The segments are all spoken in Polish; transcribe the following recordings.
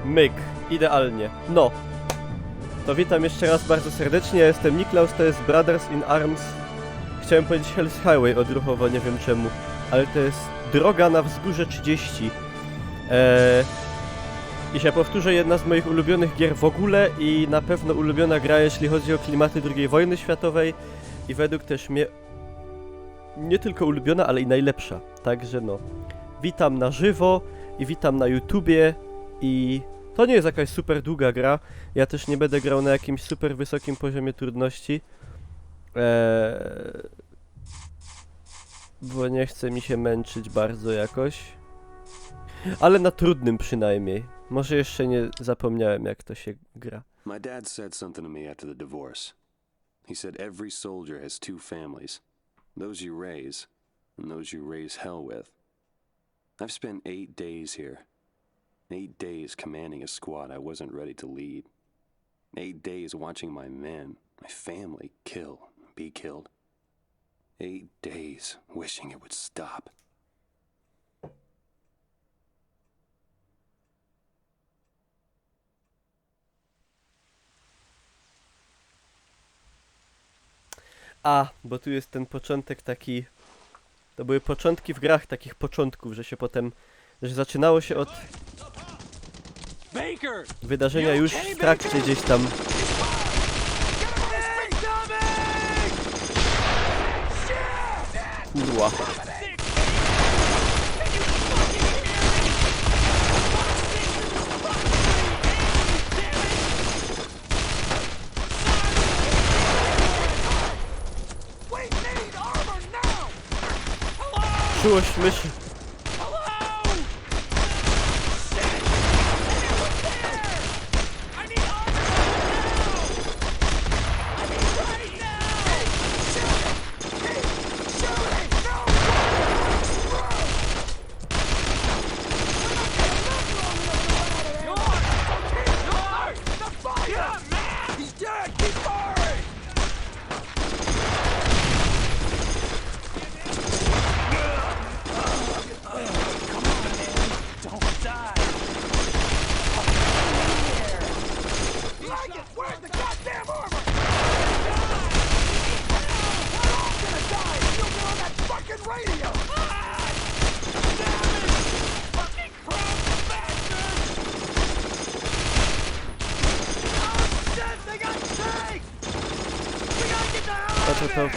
Myk, idealnie. No. To witam jeszcze raz bardzo serdecznie, ja jestem Niklaus, to jest Brothers in Arms. Chciałem powiedzieć Hell's Highway odruchowo, nie wiem czemu. Ale to jest droga na wzgórze 30. I się powtórzę, jedna z moich ulubionych gier w ogóle i na pewno ulubiona gra, jeśli chodzi o klimaty II wojny światowej. I według też mnie nie tylko ulubiona, ale i najlepsza. Także no, witam na żywo i witam na YouTubie i to nie jest jakaś super długa gra. Ja też nie będę grał na jakimś super wysokim poziomie trudności. Bo nie chce mi się męczyć bardzo jakoś. Ale na trudnym przynajmniej. Może jeszcze nie zapomniałem jak to się gra. My dad said something to me after the divorce. He said every soldier has two families. Those you raise, and those you raise hell with. I've spent 8 days here. 8 days commanding a squad I wasn't ready to lead. 8 days watching my men, my family, be killed. 8 days wishing it would stop. A, bo tu jest ten początek taki... To były początki w grach takich początków, że się potem... Że zaczynało się od... wydarzenia już w trakcie gdzieś tam... Kurwa. Czułość myszy.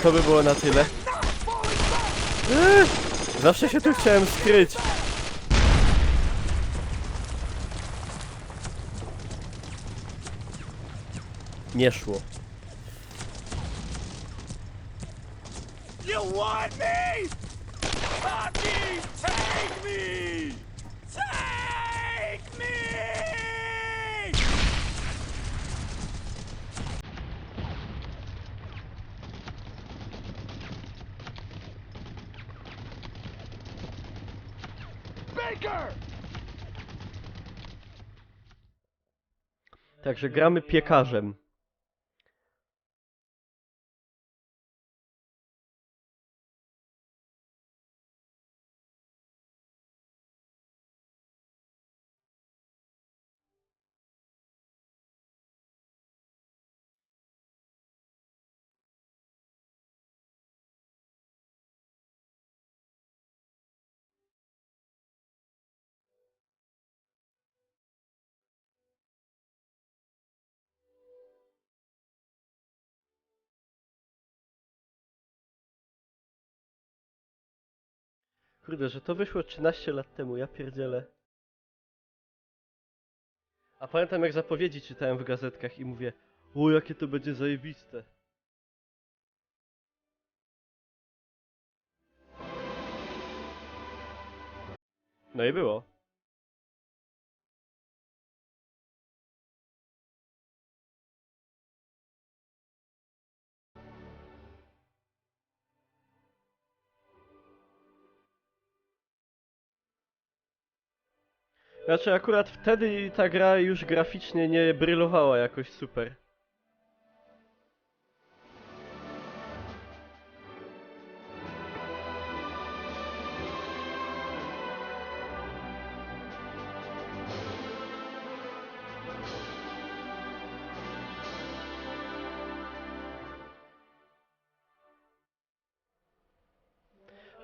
To by było na tyle. Zawsze się tu chciałem skryć. Nie szło. You want me? Fucking take me! Take me! Baker! Także gramy piekarzem. Kurde, że to wyszło 13 lat temu, ja pierdzielę. A pamiętam jak zapowiedzi czytałem w gazetkach i mówię, o jakie to będzie zajebiste. No i było. Znaczy akurat wtedy ta gra już graficznie nie brylowała jakoś super.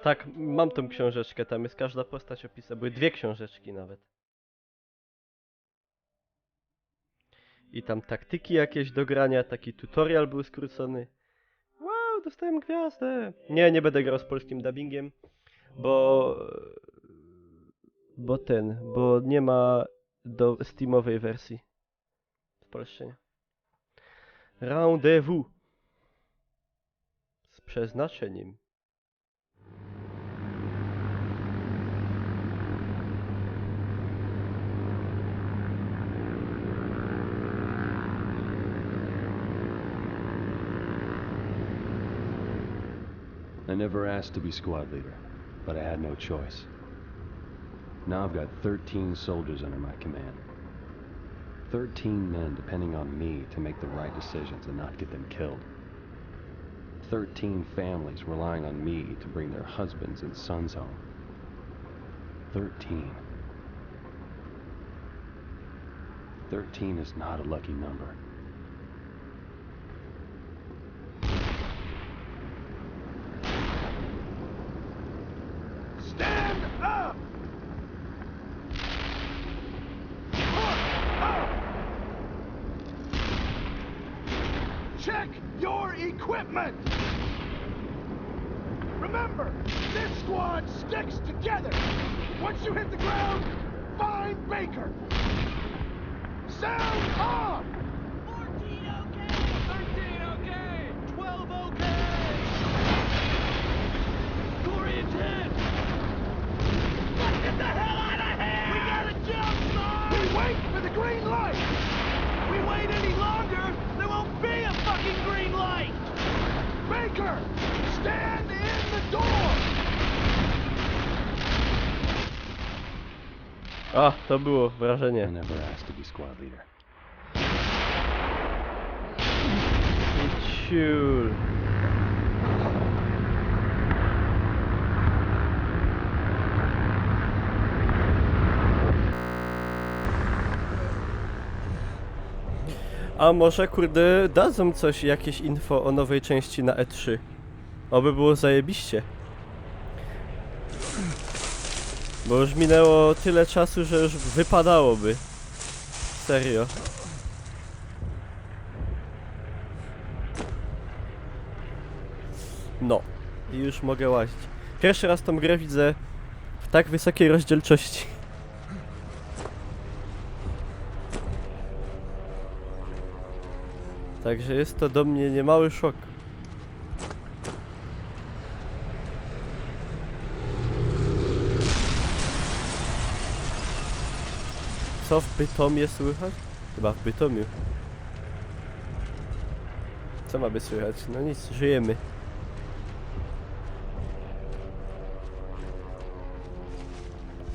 Tak, mam tą książeczkę, tam jest każda postać opisana. Były 2 książeczki nawet. I tam taktyki jakieś do grania, taki tutorial był skrócony. Wow, dostałem gwiazdę! Nie, nie będę grał z polskim dubbingiem, bo... bo nie ma do Steamowej wersji. W Polsce nie. Rendezvous. Z przeznaczeniem. I never asked to be squad leader, but I had no choice. Now I've got 13 soldiers under my command. 13 men depending on me to make the right decisions and not get them killed. 13 families relying on me to bring their husbands and sons home. 13. 13 is not a lucky number. Stand up! Check your equipment! Remember, this squad sticks together! Once you hit the ground, find Baker! Sound off! 14 okay! 13 okay! 12 okay! Corey and Ted! Let's get the hell out of here! We gotta jump, son! We wait for the green light! We wait any longer, there won't be a fucking green light! Baker! Stand in the door! A, to było I wrażenie. never asked to be squad leader. I ciul. A może kurde dadzą coś, jakieś info o nowej części na E3. Oby było zajebiście. Bo już minęło tyle czasu, że już wypadałoby. Serio. No. I już mogę łazić. Pierwszy raz tą grę widzę w tak wysokiej rozdzielczości. Także jest to do mnie niemały szok. Co w Bytomie słychać? Chyba w Bytomiu. Co ma być słychać? No nic, żyjemy.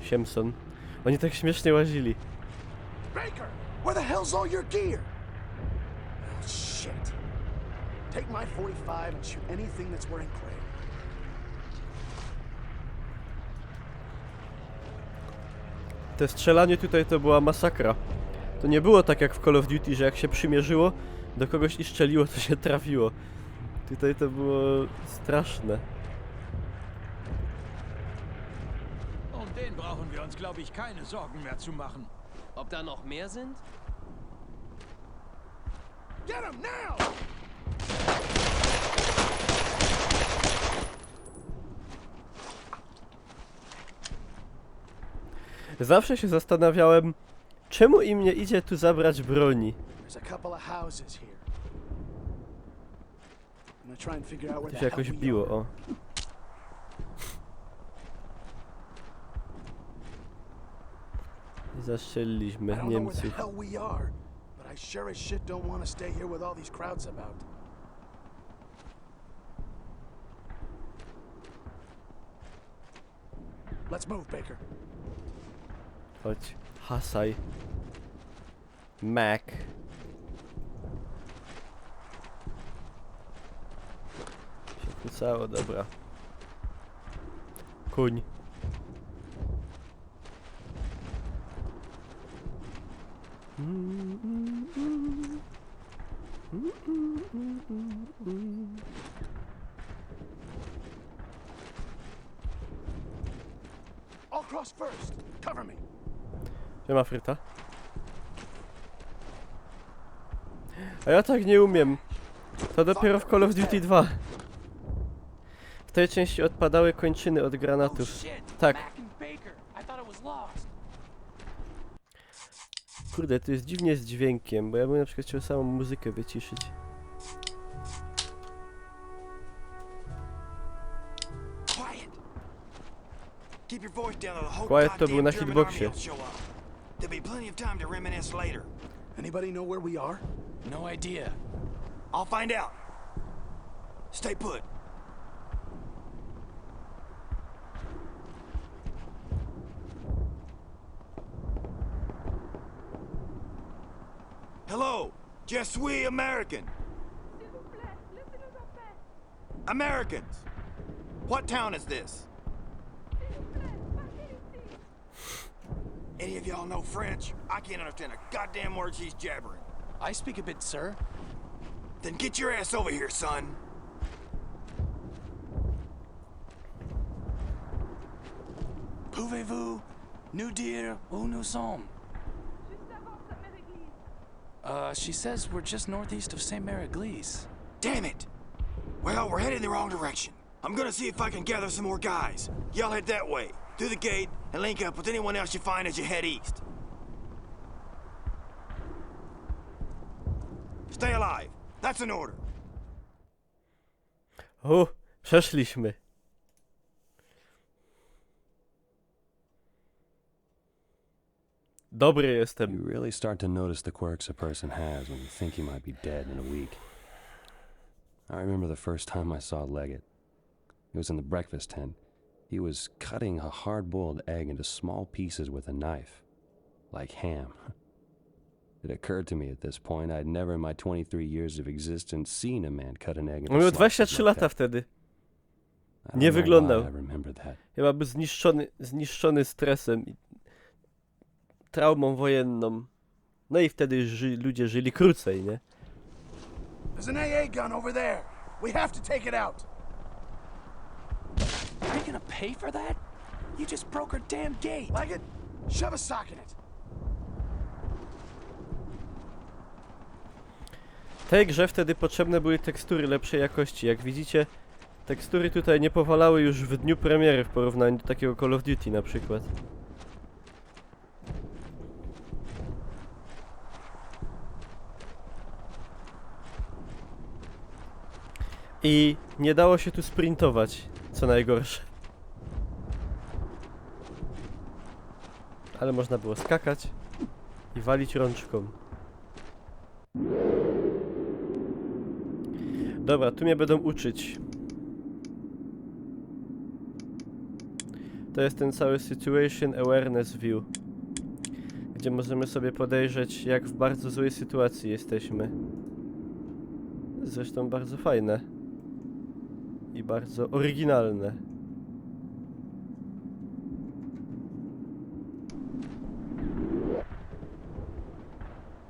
Siemson. Oni tak śmiesznie łazili. Baker, where the hell's all your gear? Oh, shit. Take my 45 and shoot anything that's wearing gray. Te strzelanie tutaj to była masakra. To nie było tak jak w Call of Duty, że jak się przymierzyło do kogoś i strzeliło, to się trafiło. Tutaj to było straszne. Um den brauchen wir uns, glaube ich, keine Sorgen mehr zu machen. Ob da noch mehr sind? Get him now! Zawsze się zastanawiałem, czemu im nie idzie tu zabrać broni. There's a couple of houses here. I'm gonna try and figure out where To the się hell jakoś we biło, are. o. I I zastrzeliliśmy don't know where the Niemców. hell we are, but I sure as shit don't want to stay here with all these crowds about. Let's move, Baker. Chodź, hasaj. Mac. Się kłócało, dobra. Kuń. cross first. Cover me. Siema, Fryta. A ja tak nie umiem. To dopiero w Call of Duty 2. W tej części odpadały kończyny od granatów. Tak. Kurde, to jest dziwnie z dźwiękiem, bo ja bym na przykład chciał samą muzykę wyciszyć. Quiet to był na hitboxie. Anybody know where we are? No idea. I'll find out. Stay put. Hello, je suis American. Americans. What town is this? Any of y'all know French? I can't understand a goddamn word she's jabbering. I speak a bit, sir. Then get your ass over here, son. Pouvez-vous nous dire où nous sommes? She says we're just northeast of St. Mary Église. Damn it! Well, we're heading in the wrong direction. I'm gonna see if I can gather some more guys. Y'all head that way, through the gate, and link up with anyone else you find as you head east. Stay alive. That's an order. O, przeszliśmy. Dobry jestem. You really start to notice the quirks a person has when you think he might be dead in a week. I remember the first time I saw Leggett. He was in the breakfast tent. He was cutting a hard-boiled egg into small pieces with a knife, like ham. It occurred to me at this point I'd never in my 23 years of existence seen a man cut an egg into On miał slices 23 like lata that. wtedy. I don't Nie know wyglądał. why I remember that. Chyba był zniszczony stresem i traumą wojenną. No i wtedy ludzie żyli krócej, nie? There's an AA gun over there. We have to take it out. Are you gonna pay for that? You just broke our damn gate. Like it? Shove a sock in it. Tej grze wtedy potrzebne były tekstury lepszej jakości. Jak widzicie, tekstury tutaj nie powalały już w dniu premiery w porównaniu do takiego Call of Duty na przykład. I nie dało się tu sprintować, co najgorsze. Ale można było skakać i walić rączką. Dobra, tu mnie będą uczyć. To jest ten cały Situation Awareness View, gdzie możemy sobie podejrzeć, jak w bardzo złej sytuacji jesteśmy. Zresztą bardzo fajne. I bardzo oryginalne.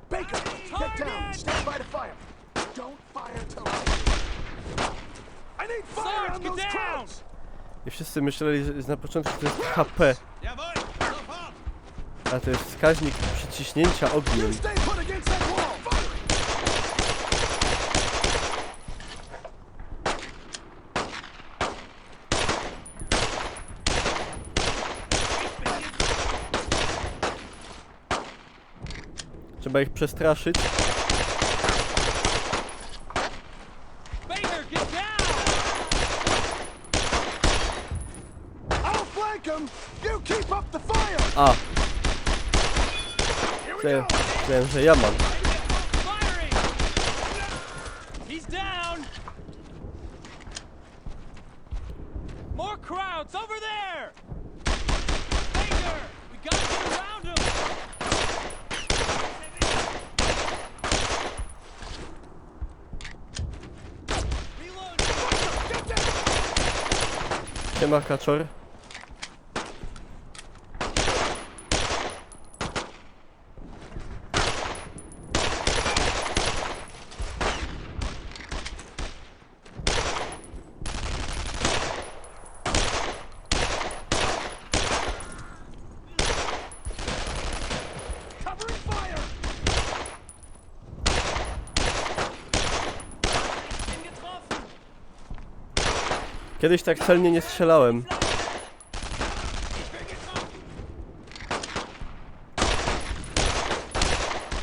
Baker, get down. Stand by to fire. Don't fire till I need fire on those crowds. I wszyscy myśleli, że na początku to jest HP, a to jest wskaźnik przyciśnięcia ogniem. You stay put against that wall. Fire. Trzeba ich przestraszyć. Baker, get down! I'll flank him. You keep up the fire. A, Here we go. myślałem, że ja mam. Firing! He's down! More crowds over there! Baker, we gotta get around him! Reload! Get down. Siema, kaczor. Kiedyś tak celnie nie strzelałem.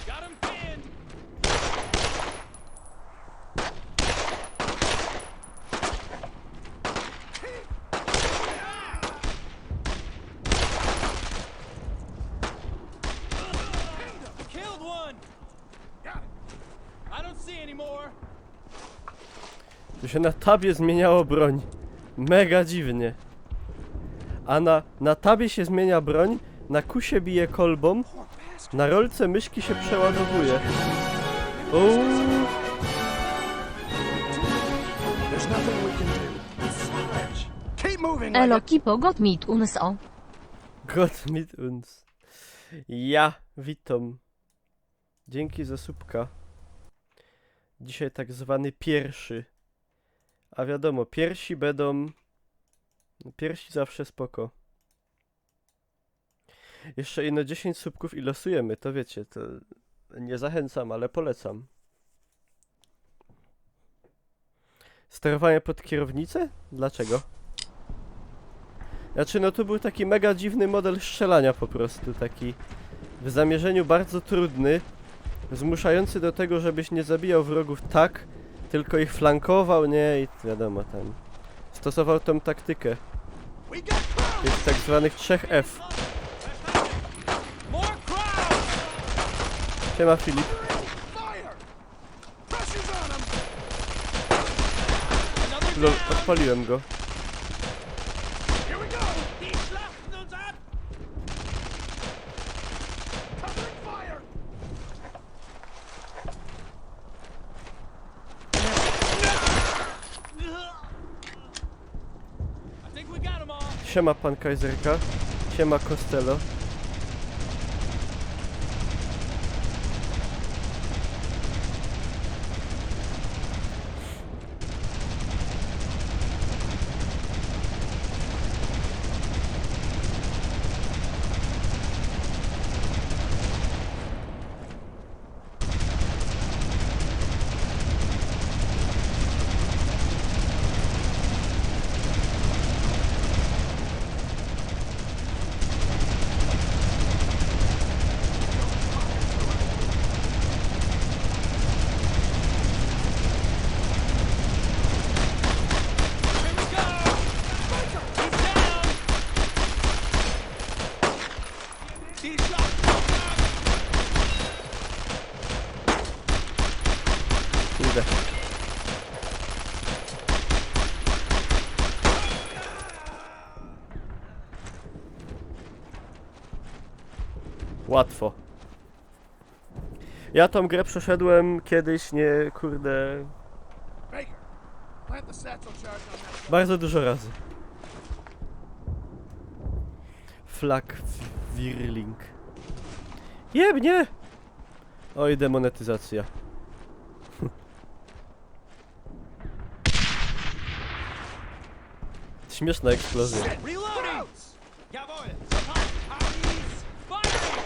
Got him pinned. Killed one. I don't see any more. Tu się na tabie zmieniało broń. Mega dziwnie. A na tabie się zmienia broń, na Q się bije kolbą, na rolce myszki się przeładowuje. Uuu. There's nothing we can do. Sarge, keep moving. Elo Kipo got mit uns o. Gott mit uns. Ja, witam. Dzięki za subka. Dzisiaj tak zwany pierwszy. A wiadomo, piersi będą... Piersi zawsze spoko. Jeszcze ino 10 subków i losujemy, to wiecie, to nie zachęcam, ale polecam. Sterowanie pod kierownicę? Dlaczego? Znaczy, no to był taki mega dziwny model strzelania po prostu, taki w zamierzeniu bardzo trudny, zmuszający do tego, żebyś nie zabijał wrogów tak, tylko ich flankował, nie? I wiadomo, tam stosował tą taktykę. We got crowds. Tych tak zwanych 3F. More crowds. Siema Filip. Fire. Pressure's on them. Another Lol, down. odpaliłem go. Here we go. Die schlachten uns ab. Covering fire. I think we got them all. Siema pan Kaiserka. Siema Costello. Here we go. He's down. Die schlachten uns ab. Kurde. Łatwo. Ja tą grę przeszedłem kiedyś, nie, kurde, Baker, plant the satchel charge on that. bardzo dużo razy. Flak Wirling. Jebnie! Oj, demonetyzacja. Śmieszna eksplozja. Reloading. Jawohl. Firing.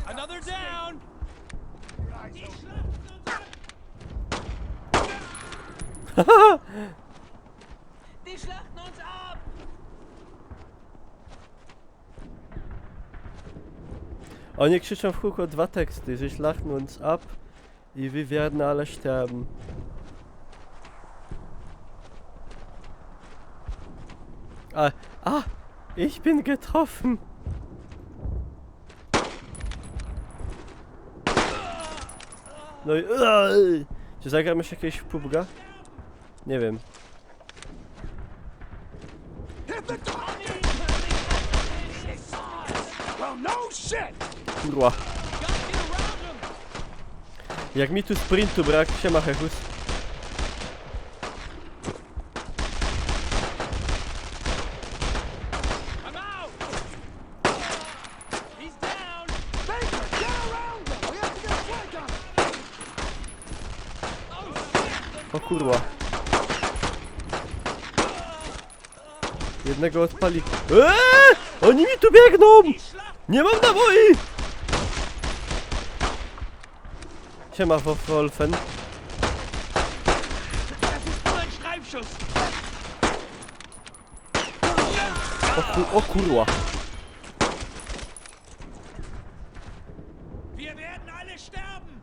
Another down. Die schlachten uns ab. Die schlachten uns ab. Oni krzyczą w kółko dwa teksty. Sie schlachten uns ab i wir werden alle sterben. Ich bin getroffen. No i... Czy zagramy się jakieś w PUBG'a? Nie wiem. Hit the top. Well, no shit. Kurwa. Gotta get around him. Jak mi tu sprintu brak, siema Hechus. I'm out. He's down. Baker, get around them. We have to get a flank on them. Oh shit. O kurwa. Jednego odpali. Oni mi tu biegną! Nie mam naboi! Siema Wolfen. Schuss! O kurwa. Wir werden alle sterben!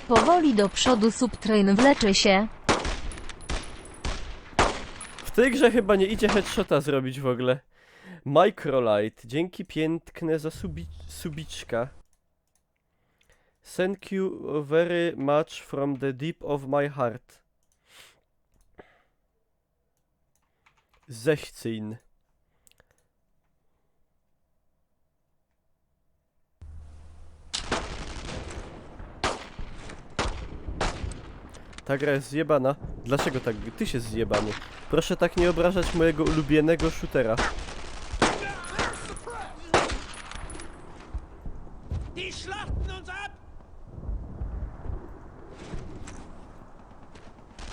Powoli do przodu subtrain wleczy się. W tej grze chyba nie idzie headshota zrobić w ogóle. Microlight, dzięki piękne za subiczka. Thank you very much from the deep of my heart. Zechcyn. Ta gra jest zjebana. Dlaczego tak? Ty się zjebany. Proszę tak nie obrażać mojego ulubionego shootera. Die schlachten uns ab!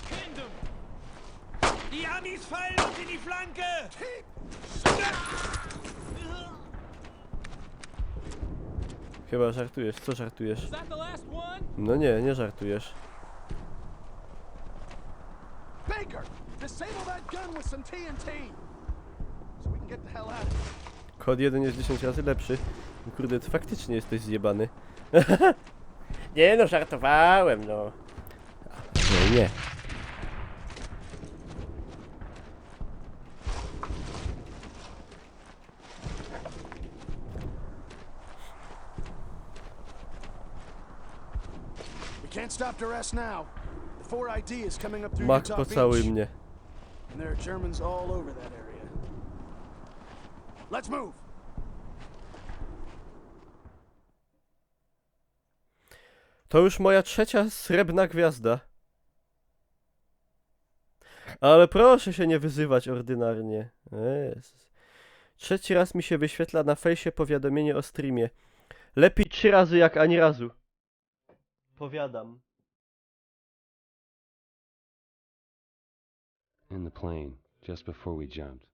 Kingdom! Die Amis fallen uns in die Flanke! Chyba żartujesz. Co żartujesz? Is that the last one? No nie, nie żartujesz. Baker! Disable that gun with some TNT! So we can get the hell out of here. Kod 1 jest 10 razy lepszy. Kurde, ty faktycznie jesteś zjebany. Nie no, żartowałem, no. No nie. We can't stop to rest now. The 4ID is coming up through Max, Utah pocałuj Beach. mnie. And there are Germans all over that area. Let's move! To już moja trzecia srebrna gwiazda. Ale proszę się nie wyzywać ordynarnie. Jezus. Trzeci raz mi się wyświetla na fejsie powiadomienie o streamie. Lepiej 3 razy jak ani razu. Powiadam. In the plane, just before we jumped,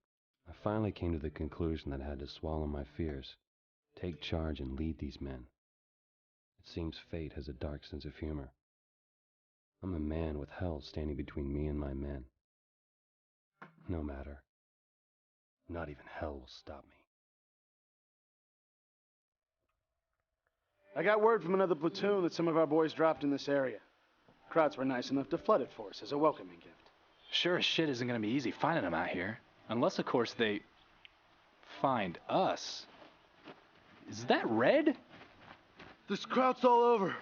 I finally came to the conclusion that I had to swallow my fears, take charge and lead these men. It seems fate has a dark sense of humor. I'm a man with hell standing between me and my men. No matter. Not even hell will stop me. I got word from another platoon that some of our boys dropped in this area. Krauts were nice enough to flood it for us as a welcoming gift. Sure as shit isn't gonna be easy finding them out here. Unless, of course, they find us. Is that red? There's Krauts all over.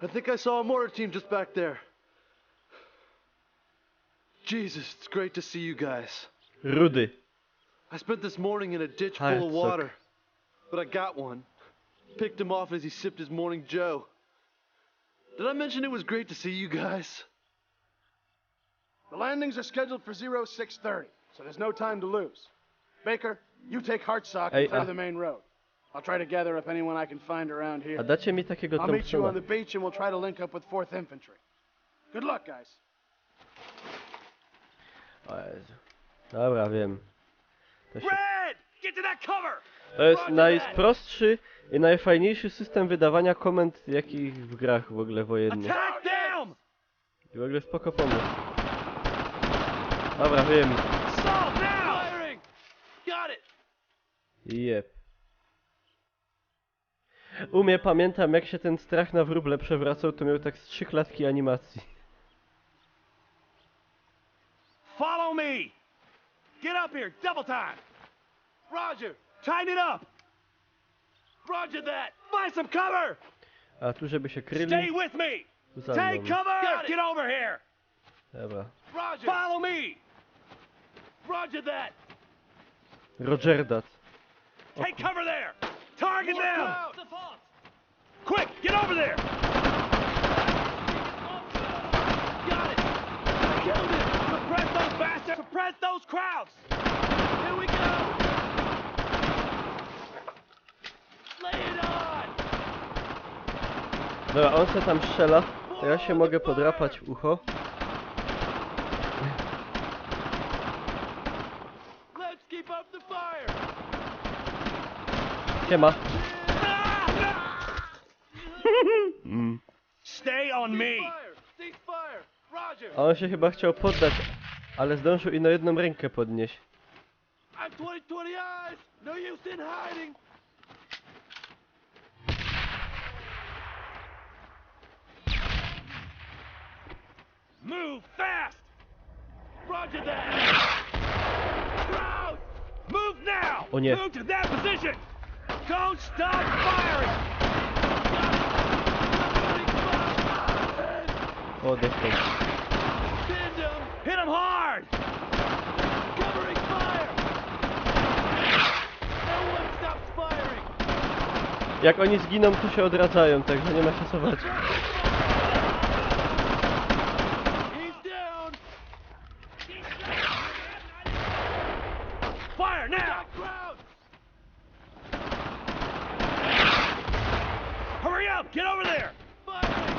I think I saw a mortar team just back there. Jesus, it's great to see you guys. Rudy. I spent this morning in a ditch Hi, full of suck. water, but I got one. Picked him off as he sipped his morning Joe. Did I mention it was great to see you guys? The landings are scheduled for 0630, so there's no time to lose. Baker, you take Hartsock Hey, and clear the main road. I'll try to gather up anyone I can find around here. A dacie mi takiego I'll meet you Thompsona. on the beach and we'll try to link up with 4th Infantry. Good luck, guys. O Jezu. Dobra, wiem. To, się... Red! Get to that cover! to jest najprostszy i najfajniejszy system wydawania komend, jaki w grach w ogóle wojennych. Attack them! I w ogóle spoko pomysł. Dobra, wiem. Assault now! Firing! Got it! Jep. Pamiętam jak się ten strach na wróble przewracał, to miał tak z 3 klatki animacji. Follow me! Get up here, double time! Roger! Tighten it up! Roger that! Find some cover! A tu żeby się Stay kryli, with me! tu za Take mną. cover! Get over here! Dobra. Roger! Follow me! Roger that! Rogerdat. Take cover there! Target them! Quick, get over there! Got it! Killed it! Suppress those bastards! Suppress those crowds! Here we go! Lay it on! Dobra, on se tam strzela, to ja się mogę podrapać w ucho. Siema. Stay on me. Cease fire! Roger! A on się chyba chciał poddać, ale zdążył i na jedną rękę podnieść. I'm 20/20 eyes! No use in hiding! Move fast. Roger that! Crowd, move now. O nie. Move to that position. Don't stop firing. Odechłem. Send him! Hit him hard. Covering fire! No one stops firing! Jak oni zginą, to się odradzają, także nie ma się co bać. He's down! Fire now. Crowd! Hurry up. Get over there. Firing!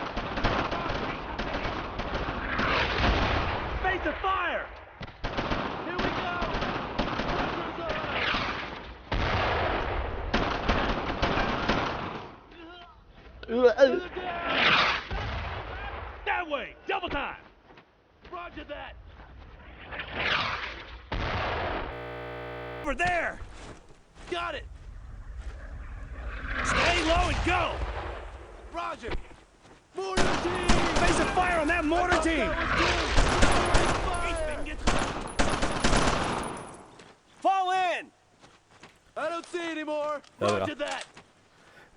Face the fire. Here we go! Pressure's on! That way. Double time. Roger that! Over there. Got it! Stay low and go. Roger! Mortar team! Face the fire on that mortar team. Fire! Fall in. I don't see anymore! Dobra. Roger that!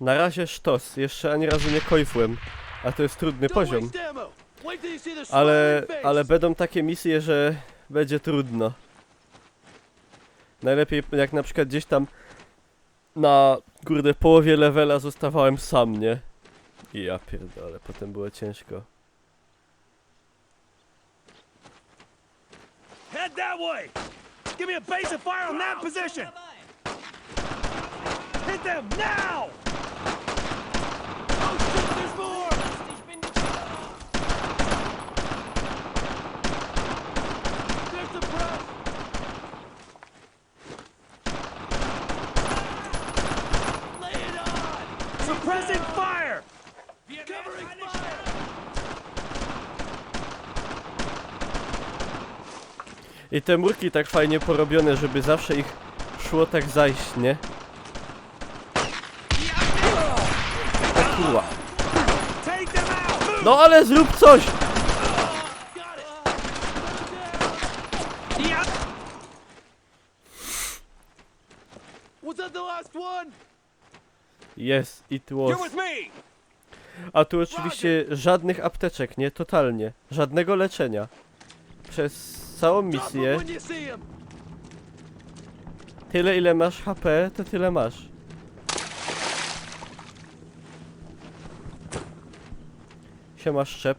Na razie sztos, jeszcze ani razu nie kojfłem, a to jest trudny Don't poziom. waste ammo! Wait till you see the Ale smiling face. będą takie misje, że będzie trudno. Najlepiej jak na przykład gdzieś tam na kurde połowie levela zostawałem sam, nie? I ja pierdolę, potem było ciężko. Head that way. Give me a base of fire on that position. Hit them now. Oh shit, there's more! There's the press! Lay it on! Suppressing fire. Covering fire! I te murki tak fajnie porobione, żeby zawsze ich szło tak zajść, nie? O kurwa. Take them out. Move. No ale zrób coś! Got it! Yeah. Was that the last one? Yes, it You're was. with me. A tu oczywiście żadnych apteczek, nie? Totalnie. Żadnego leczenia. Przez całą Drop 'em misję, when you see 'em. tyle ile masz HP, to tyle masz. Siema szczep.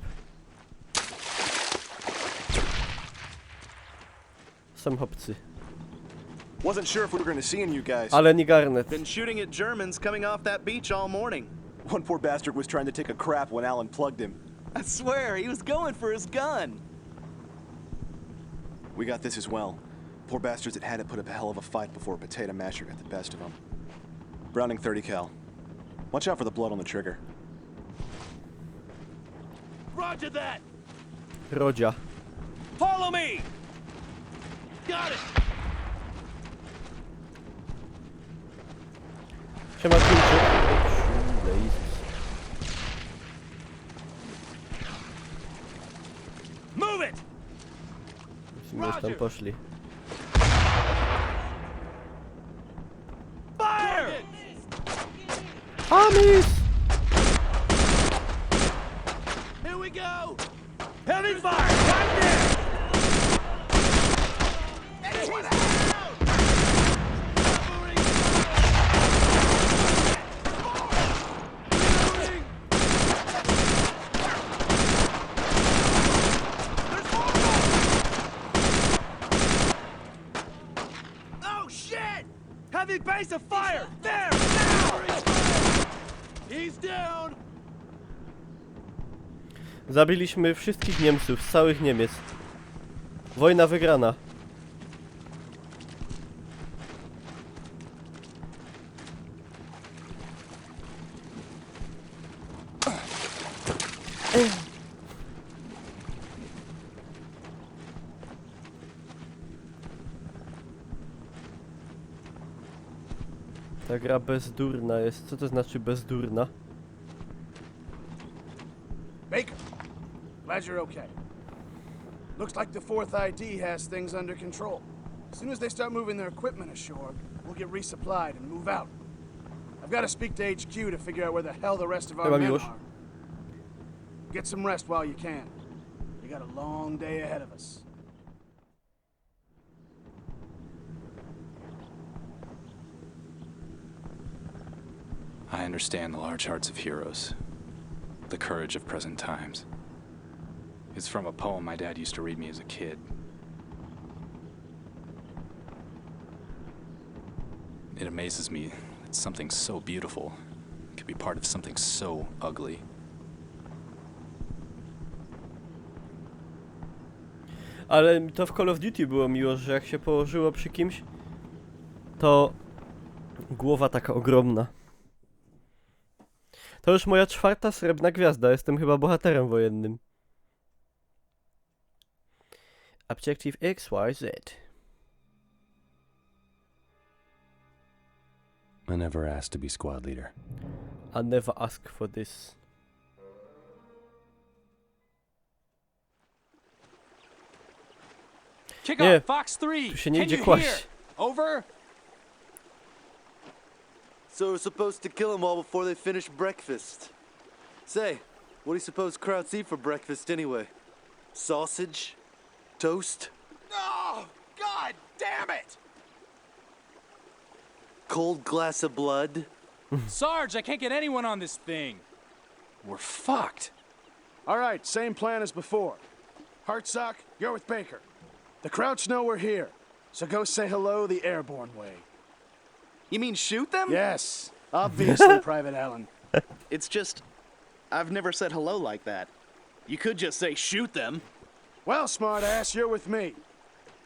Są chłopcy. Wasn't sure if we were going to see you guys. Ale nie garnet. Been shooting at Germans coming off that beach all morning. One poor bastard was trying to take a crap when Alan plugged him. I swear, he was going for his gun. We got this as well. Poor bastards that had to put up a hell of a fight before a potato masher got the best of them. Browning 30 cal. Watch out for the blood on the trigger. Roger that! Rodzia. Follow me. Got it! Siema Chińczyk. Kurde, Jezus. Move it. Musimy już tam poszli. Fire. Amis! Here we go! Heavy fire. Right there. Covering fire! Reloading! Oh shit. Heavy base of fire. There. Now. Covering fire! He's down! Zabiliśmy wszystkich Niemców, z całych Niemiec. Wojna wygrana. Ta gra bezdurna jest. Co to znaczy bezdurna? Baker, glad you're okay. Looks like the 4th ID has things under control. As soon as they start moving their equipment ashore, we'll get resupplied and move out. I've got to speak to HQ to figure out where the hell the rest of our Chyba men Miłosz. are. Get some rest while you can. We got a long day ahead of us. I understand the large hearts of heroes, the courage of present times. It's from a poem my dad used to read me as a kid. It amazes me that something so beautiful could be part of something so ugly. Ale to w Call of Duty było miło, że jak się położyło przy kimś, to głowa taka ogromna. To już moja 4. srebrna gwiazda, jestem chyba bohaterem wojennym. Objective XYZ. I never asked to be squad leader. I never ask for this. Kick Nie, off, Fox 3. tu się nie Can idzie you kłaść. hear? Over. So we're supposed to kill them all before they finish breakfast. Say, what do you suppose Krauts eat for breakfast anyway? Sausage? Toast? Oh, God damn it! Cold glass of blood? Sarge, I can't get anyone on this thing. We're fucked. All right, same plan as before. Hartsock, you're with Baker. The Krauts know we're here, so go say hello the airborne way. You mean shoot them? Yes, obviously, Private Allen. It's just, I've never said hello like that. You could just say shoot them. Well, smartass, you're with me.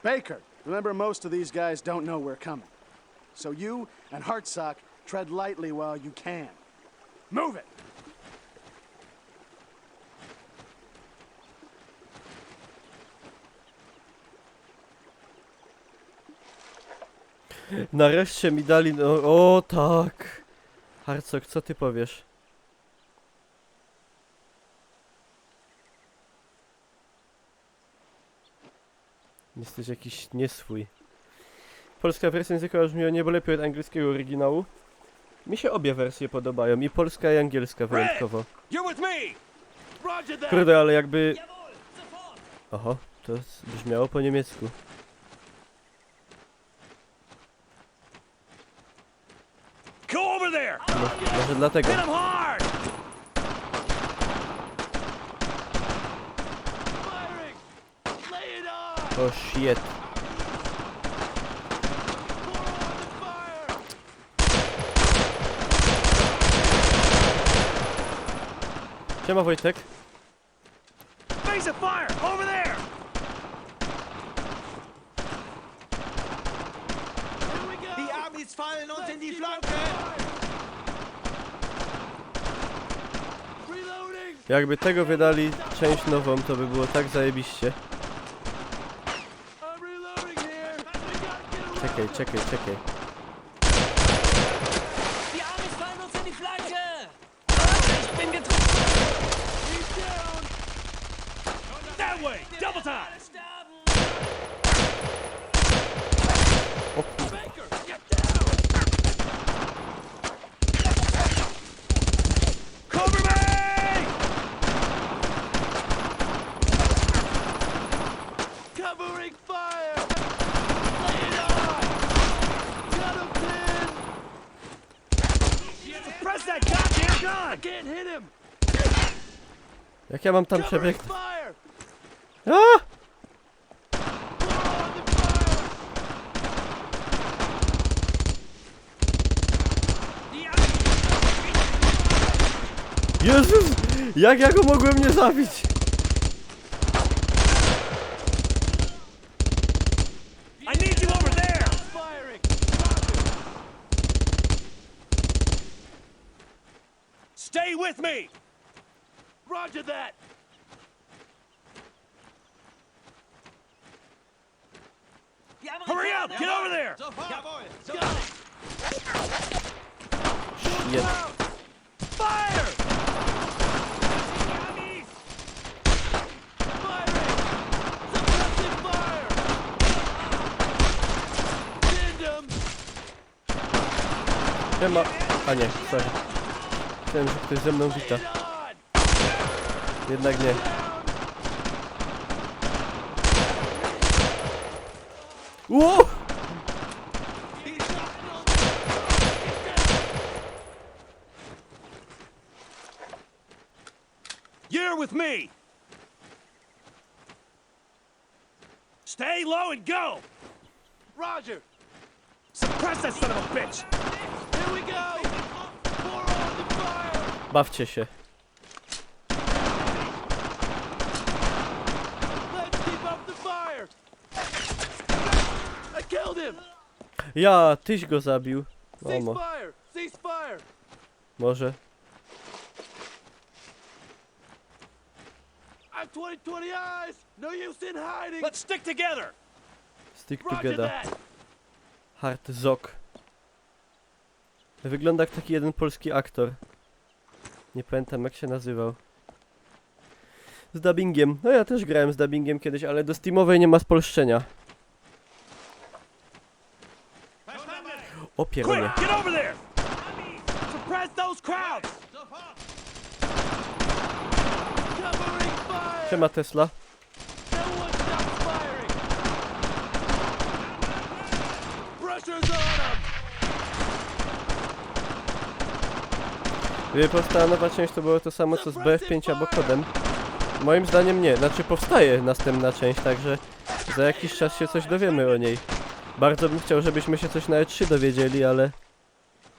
Baker, remember most of these guys don't know we're coming. So you and Hartsock tread lightly while you can. Move it! Nareszcie mi dali... No, o tak! Harcok, co ty powiesz? Jesteś jakiś nieswój. Polska wersja językowa brzmi o niebo lepiej od angielskiego oryginału. Mi się obie wersje podobają, i polska, i angielska wyjątkowo. You're with me. Roger that. Kurde, ale jakby... Oho, to brzmiało po niemiecku. Go over there. Może dlatego. Hit him hard. Firing! Lay it on! O shit. Siema Wojtek. Face of fire. Over there. The army's firing on die Flanke! Reloading! Jakby tego wydali część nową, to by było tak zajebiście. I'm reloading here! Czekaj, czekaj, czekaj. Die Amis fallen uns in die Flanke! Ich bin He's down! That way. Double time. Baker, get down! Cover me. Covering fire! Lay it on! Got him pinned! Press that goddamn gun. I can't hit him! Jak ja mam tam Covering przebieg? fire! A! More on the fire! Jezus! Jak ja go mogłem nie zabić? I need you over there. Firing! Stay with me. Roger that! Hurry up. Get over there. Got it! Fire! Firing! Suppressive fire! Pinned him! Siema. A nie, sorry. Myślałem, że ktoś ze mną wita. Jednak nie. Ło! You're with me! Stay low and go! Roger! Suppress that son of a bitch! Here we go! Pour on the fire! Bawcie się. Let's keep up the fire! I killed him! Ja, tyś go zabił. Cease Mamo, fire! Cease fire! może. I'm 20/20 eyes! No use in hiding! Let's stick together! Stick Roger together. that! Hard Zok. Wygląda jak taki jeden polski aktor. Nie pamiętam jak się nazywał. Z dubbingiem. No ja też grałem z dubbingiem kiedyś, ale do Steamowej nie ma spolszczenia. O pieronie. Quick, get over there! Suppress those crowds! Covering fire! Siema Tesla. No one stops firing! Pressure's on them! Gdyby powstała nowa część, to było to samo co z BF5 albo kodem. Moim zdaniem nie, znaczy powstaje następna część, także za jakiś czas się coś dowiemy o niej. Bardzo bym chciał, żebyśmy się coś na E3 dowiedzieli, ale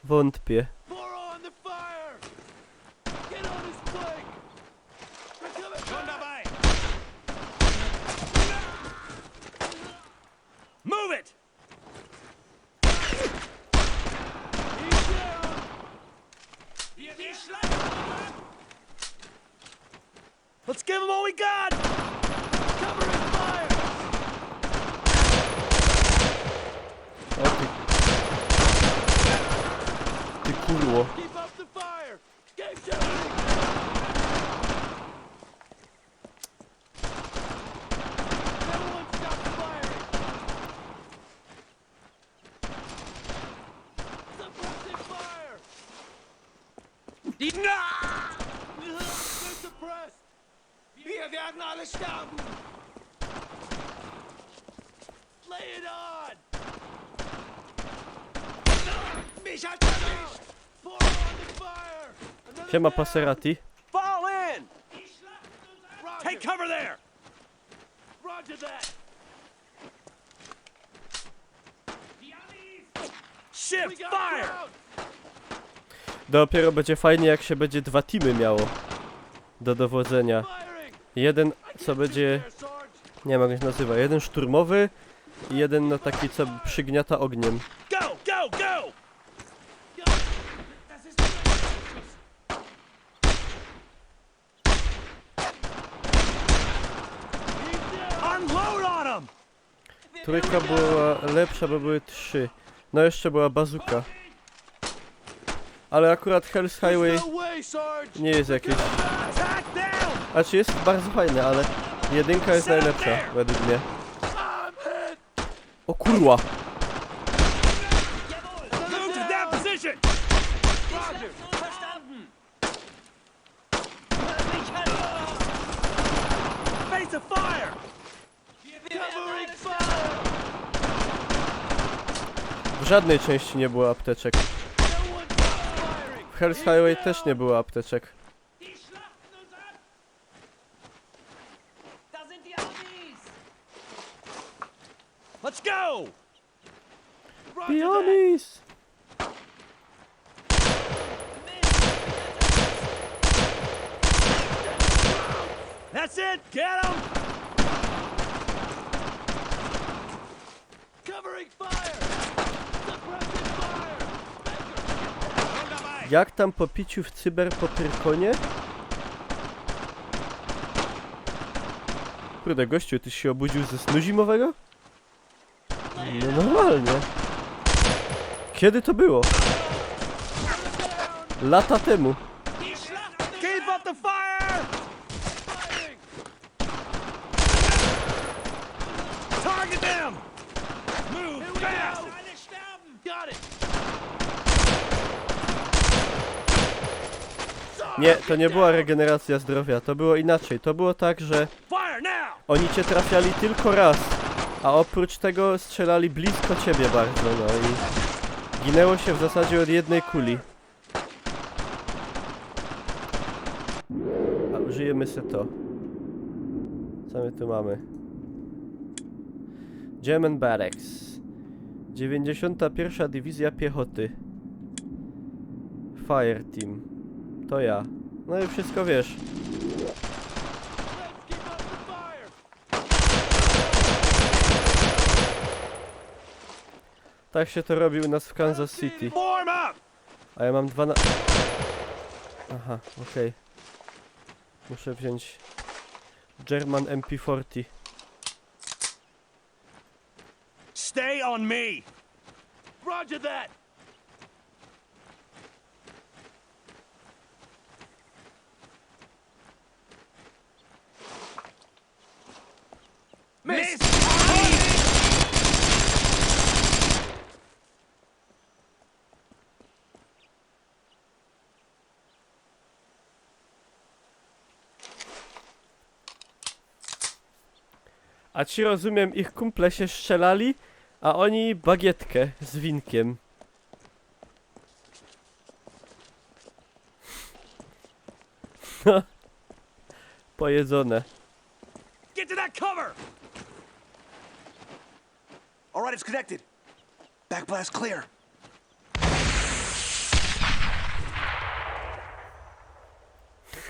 wątpię. Pour on the fire! Get on his flank! They're coming back! Move it! He's down! Let's give him all we got! Covering fire! O ty... Ty kurło. Keep up the fire! Keep shooting! No one stops firing! Suppressive fire! They're suppressed! Wir werden alle sterben! Lay it on! Mich hat erwischt! Pour on the fire! Another Siema down! Passerati. Fall in! Take cover there! Roger that! Shift fire! Dopiero będzie fajnie jak się będzie dwa teamy miało do dowodzenia. Jeden co będzie, nie wiem jak się nazywa, jeden szturmowy i jeden no taki co przygniata ogniem. Go, go, go! Unload on him! Trójka była lepsza, bo były 3. No jeszcze była bazuka. Ale akurat Hell's Highway No way, Sarge! nie jest jakieś... Attack down! Znaczy jest bardzo fajne, ale jedynka jest najlepsza według mnie. I'm hit! O kurwa! Move to that position! Roger! Verstanden! Face of fire! Covering fire! W żadnej części nie było apteczek. No one stops firing! W Hell's Highway też nie było apteczek. Da sind die Amis! Let's go! Roger that! Pionis! That's it! Get him! Covering fire! Suppressive fire! Jak tam po piciu w cyber po Pyrkonie? Kurde gościu, ty się obudził ze snu zimowego? No normalnie. Kiedy to było? Lata temu. Keep up the fire! Target them! Move fast! Got it! Nie, to nie była regeneracja zdrowia, to było inaczej. To było tak, że Fire now! oni cię trafiali tylko raz, a oprócz tego strzelali blisko ciebie bardzo, no i ginęło się w zasadzie od jednej kuli. A użyjemy se to. Co my tu mamy? German Barracks. 91. Dywizja Piechoty. Fire Team. To ja. No i wszystko wiesz. Tak się to robi u nas w Kansas City. Form up! A ja mam 12... Aha, okej. Muszę wziąć German MP40. Stay on me! Roger that! Miss! A ci, rozumiem, ich kumple się strzelali, a oni bagietkę z winkiem. Pojedzone. Get to that cover! All right, it's connected. Backblast clear.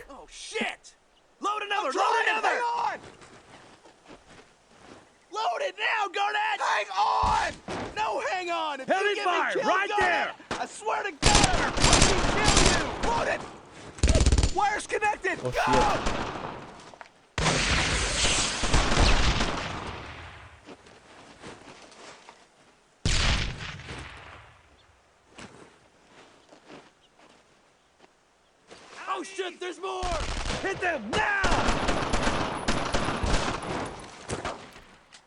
Oh shit! Load another! Load another! Hang on! Load it now, Garnett! Hang on! No, hang on! If Heavy you get fire, me killed, right Garnett, I swear to God, I'll fucking kill you! Load it! Wire's connected! Oh, Go! shit. Oh shit, there's more! Hit them now!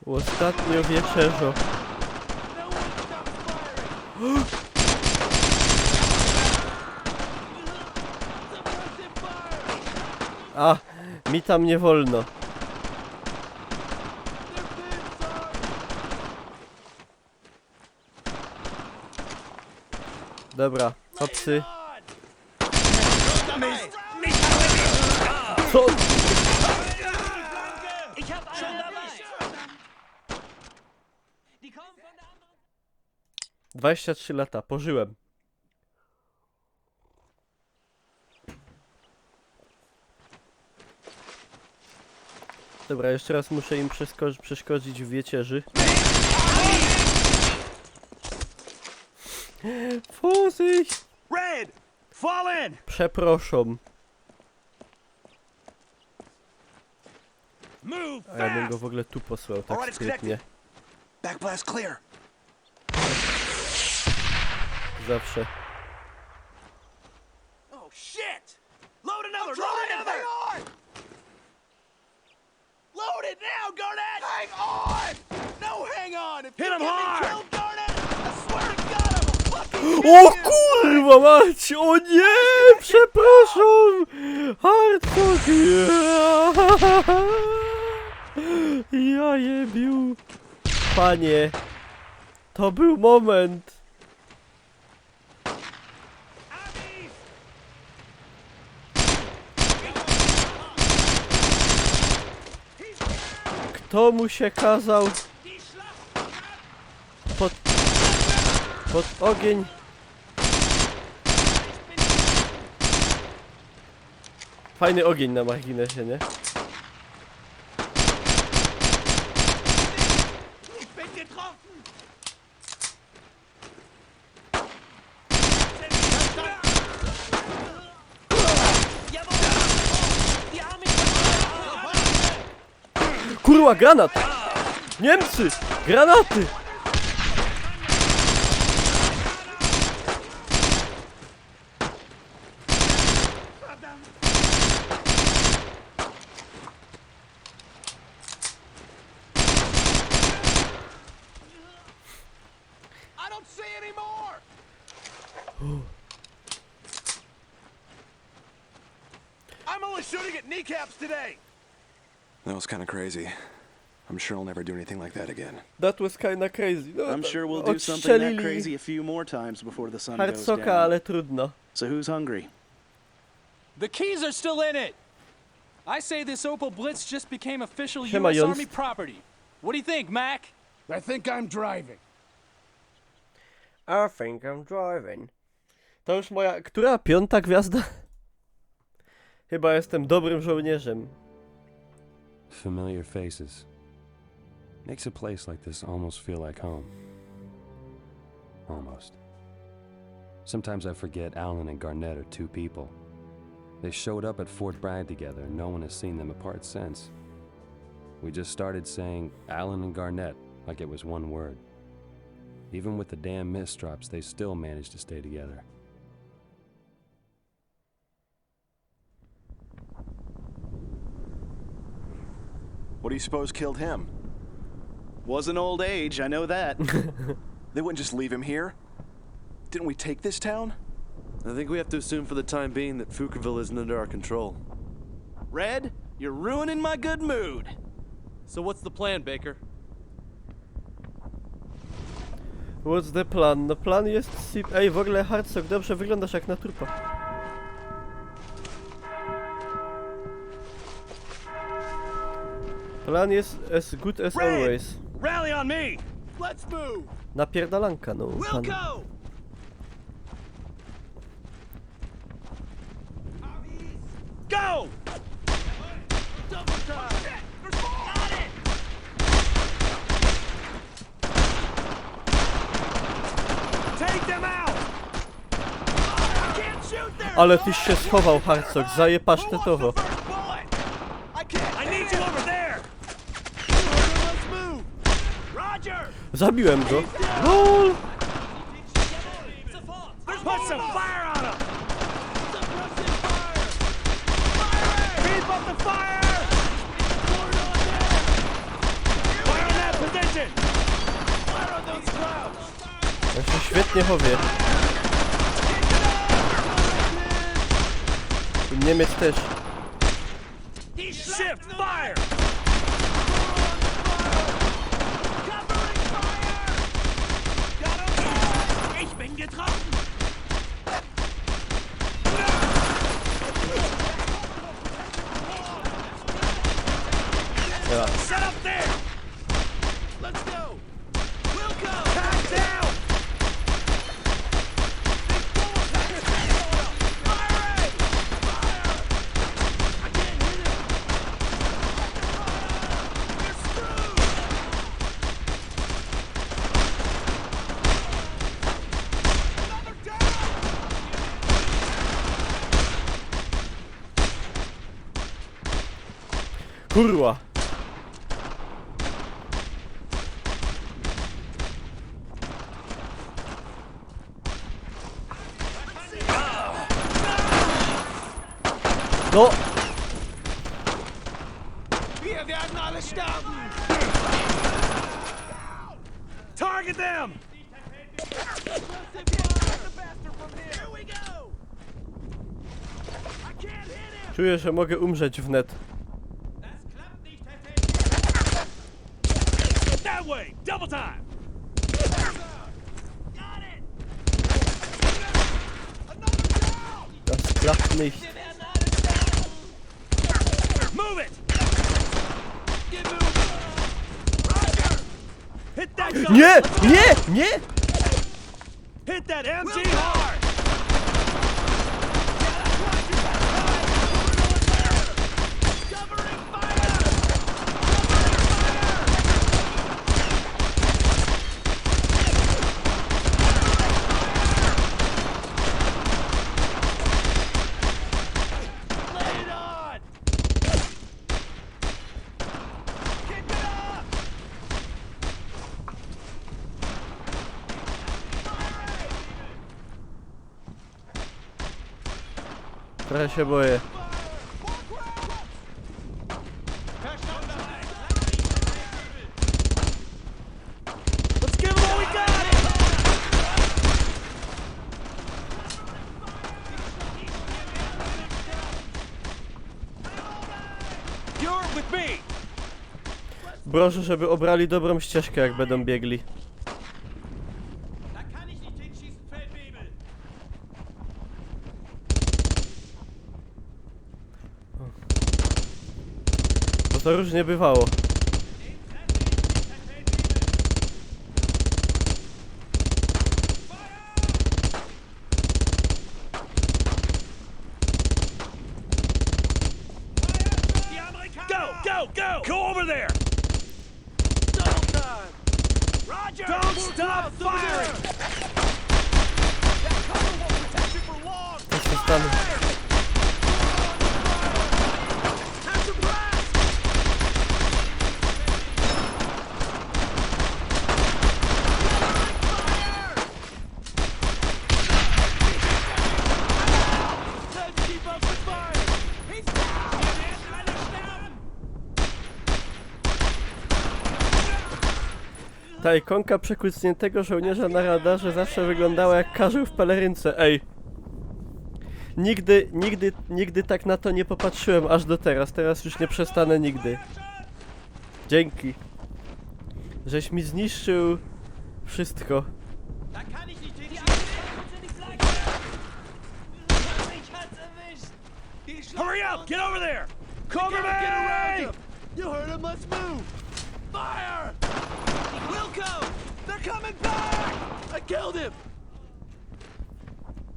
Ostatnio wieczerzo. No one stops firing! Suppressive fire! A, mi tam nie wolno. They're thin, son! Dobra, hopsy. Missed! Co? Ich hab einen dabei. Die kommen von der anderen... 23 lata, pożyłem. Dobra, jeszcze raz muszę im przeszkodzić w wieczerzy. Vorsicht! Red! Fall in! Przeproszą. Move A ja bym go fast! w ogóle tu posłał, All tak right, it's sprytnie. connected. Backblast clear. Oh Zawsze. shit! Load another! Load another! Hang on! Load it now, Garnett! Hang on! No, hang on! If Hit you him get me hard! killed, Garnett, I swear to God, I will fucking O kill you! kurwa mać! O nie! Przepraszam! Hardcore! Ja jebił! Panie! To był moment! Kto mu się kazał pod ogień? Fajny ogień na marginesie, nie? Ich bin getroffen! Die haben mich... Kurwa, granat! Niemcy! Granaty! I'm only shooting at kneecaps today. That was kind of crazy. I'm sure I'll never do anything like that again. That was kinda crazy. No, I'm sure we'll do something that odstrzelili crazy a few more times before the sun goes Hartsoka, down. ale trudno. So who's hungry? The keys are still in it. I say this Opel Blitz just became official Siema, U.S. Jons. Army property. What do you think, Mac? I think I'm driving. I think I'm driving. To już moja... Która? 5. gwiazda? Chyba jestem dobrym żołnierzem. Familiar faces. Makes a place like this almost feel like home. Almost. Sometimes I forget Alan and Garnett are two people. They showed up at Fort Bragg together, and no one has seen them apart since. We just started saying Alan and Garnett like it was one word. Even with the damn mist drops, they still managed to stay together. What do you suppose killed him? Wasn't old age, I know that. They wouldn't just leave him here. Didn't we take this town? I think we have to assume for the time being that Pflugerville isn't under our control. Red, you're ruining my good mood. So what's the plan, Baker? What's the plan? No plan jest... Ej, w ogóle Hartzog, dobrze wyglądasz jak na trupa. Plan jest as good as always. Rally on me! Let's move. Napierdalanka, no. We'll Pan. go. Go! Double time. Got it. Take them out! Can't shoot there. Ale tyś się schował, Hartzog, zaje pasztetowo. First bullet. I can't. I need you over there! Let's move. Roger. Zabiłem go. LOL! Put some fire on them! Suppressing fire. Fire. Keep up the fire! Fire on that position! Fire on those clouds. Ja się świetnie chowię. I Niemiec też. Shift fire! Covering fire. Got him. Ich bin getroffen. Ja. Set up there! Let's go. We'll go. Back down! Fire. Fire. I can't hit him. We're screwed. Another down. Kurwa. No! Wir werden alle sterben. Target them! Here we go. I can't hit him. Czuję, że mogę umrzeć wnet. That way! Double time! Got it. Another down. Das klappt nicht. Move it! Get moving. Roger. Hit that gun! Nie! Nie! Nie! Hit that MG hard! Covering fire. Lay it on. Kick it up. Trochę się boję. Let's give them what we got! You're with me. Proszę, żeby obrali dobrą ścieżkę, jak będą biegli. Da kann ich nicht hinschießen, Feldwebel. Bo to różnie bywało. Go over there! Double time! Roger! Don't stop firing! That cover won't protect you for long! To się stanie. Have some blast! Time to keep up the fire! He's down! Alle sterben! Ta ikonka przekucniętego żołnierza na radarze zawsze wyglądała jak karzeł w pelerynce. Ej. Nigdy tak na to nie popatrzyłem aż do teraz. Teraz już nie przestanę nigdy. Dzięki. Żeś mi zniszczył wszystko. Da kann ich nicht Die hinschießen. Angreifer sind die Flagge! Ich hat's erwischt! Hurry up! Get over there! Cover Get around me! him! You heard him, let's move! Fire! Wilco! They're coming back! I killed him!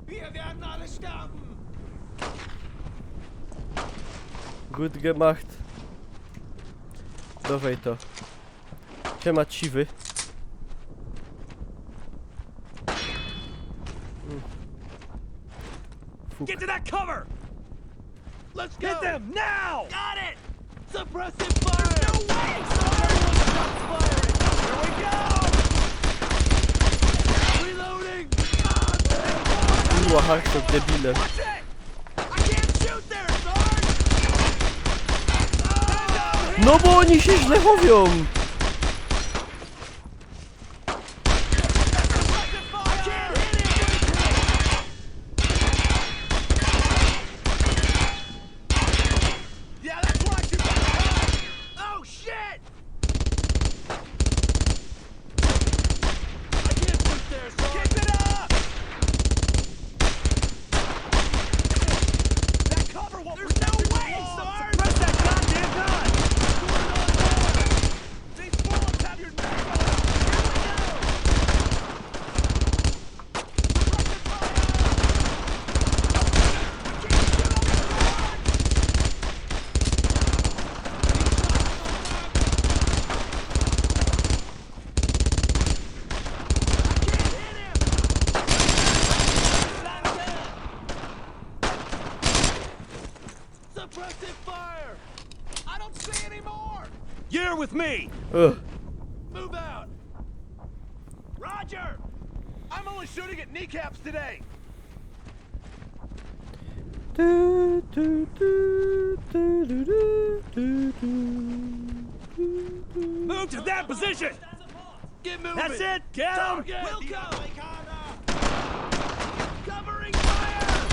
Wir werden alle sterben! Gut gemacht. Dawaj to. Siema ciwy. Fuk. Get to that cover! Let's go! Get them now! Got it! Suppressive fire! No way! Everyone stops firing! Here we go! Reloading! Kurwa, hardcore, debile. Watch it! I can't shoot there, Sarge! No bo oni się źle chowią! Suppressive fire! I can't hit him! Yeah, that's right, you got it! Oh, shit! I can't shoot there, Sarge! Keep it up! That cover won't There's no way, Sarge! Suppress that goddamn gun! These bullets have your neck on! Here we go! Suppressive fire! We can't shoot them! Suppressive fire! I don't see any more! You're with me! Ugh. Move out! Roger! I'm only shooting at kneecaps today! Du, du, du, du, du, du, du, du, du. Move to that position! Get moving! That's it! Get him! Target! Wilco! Covering fire!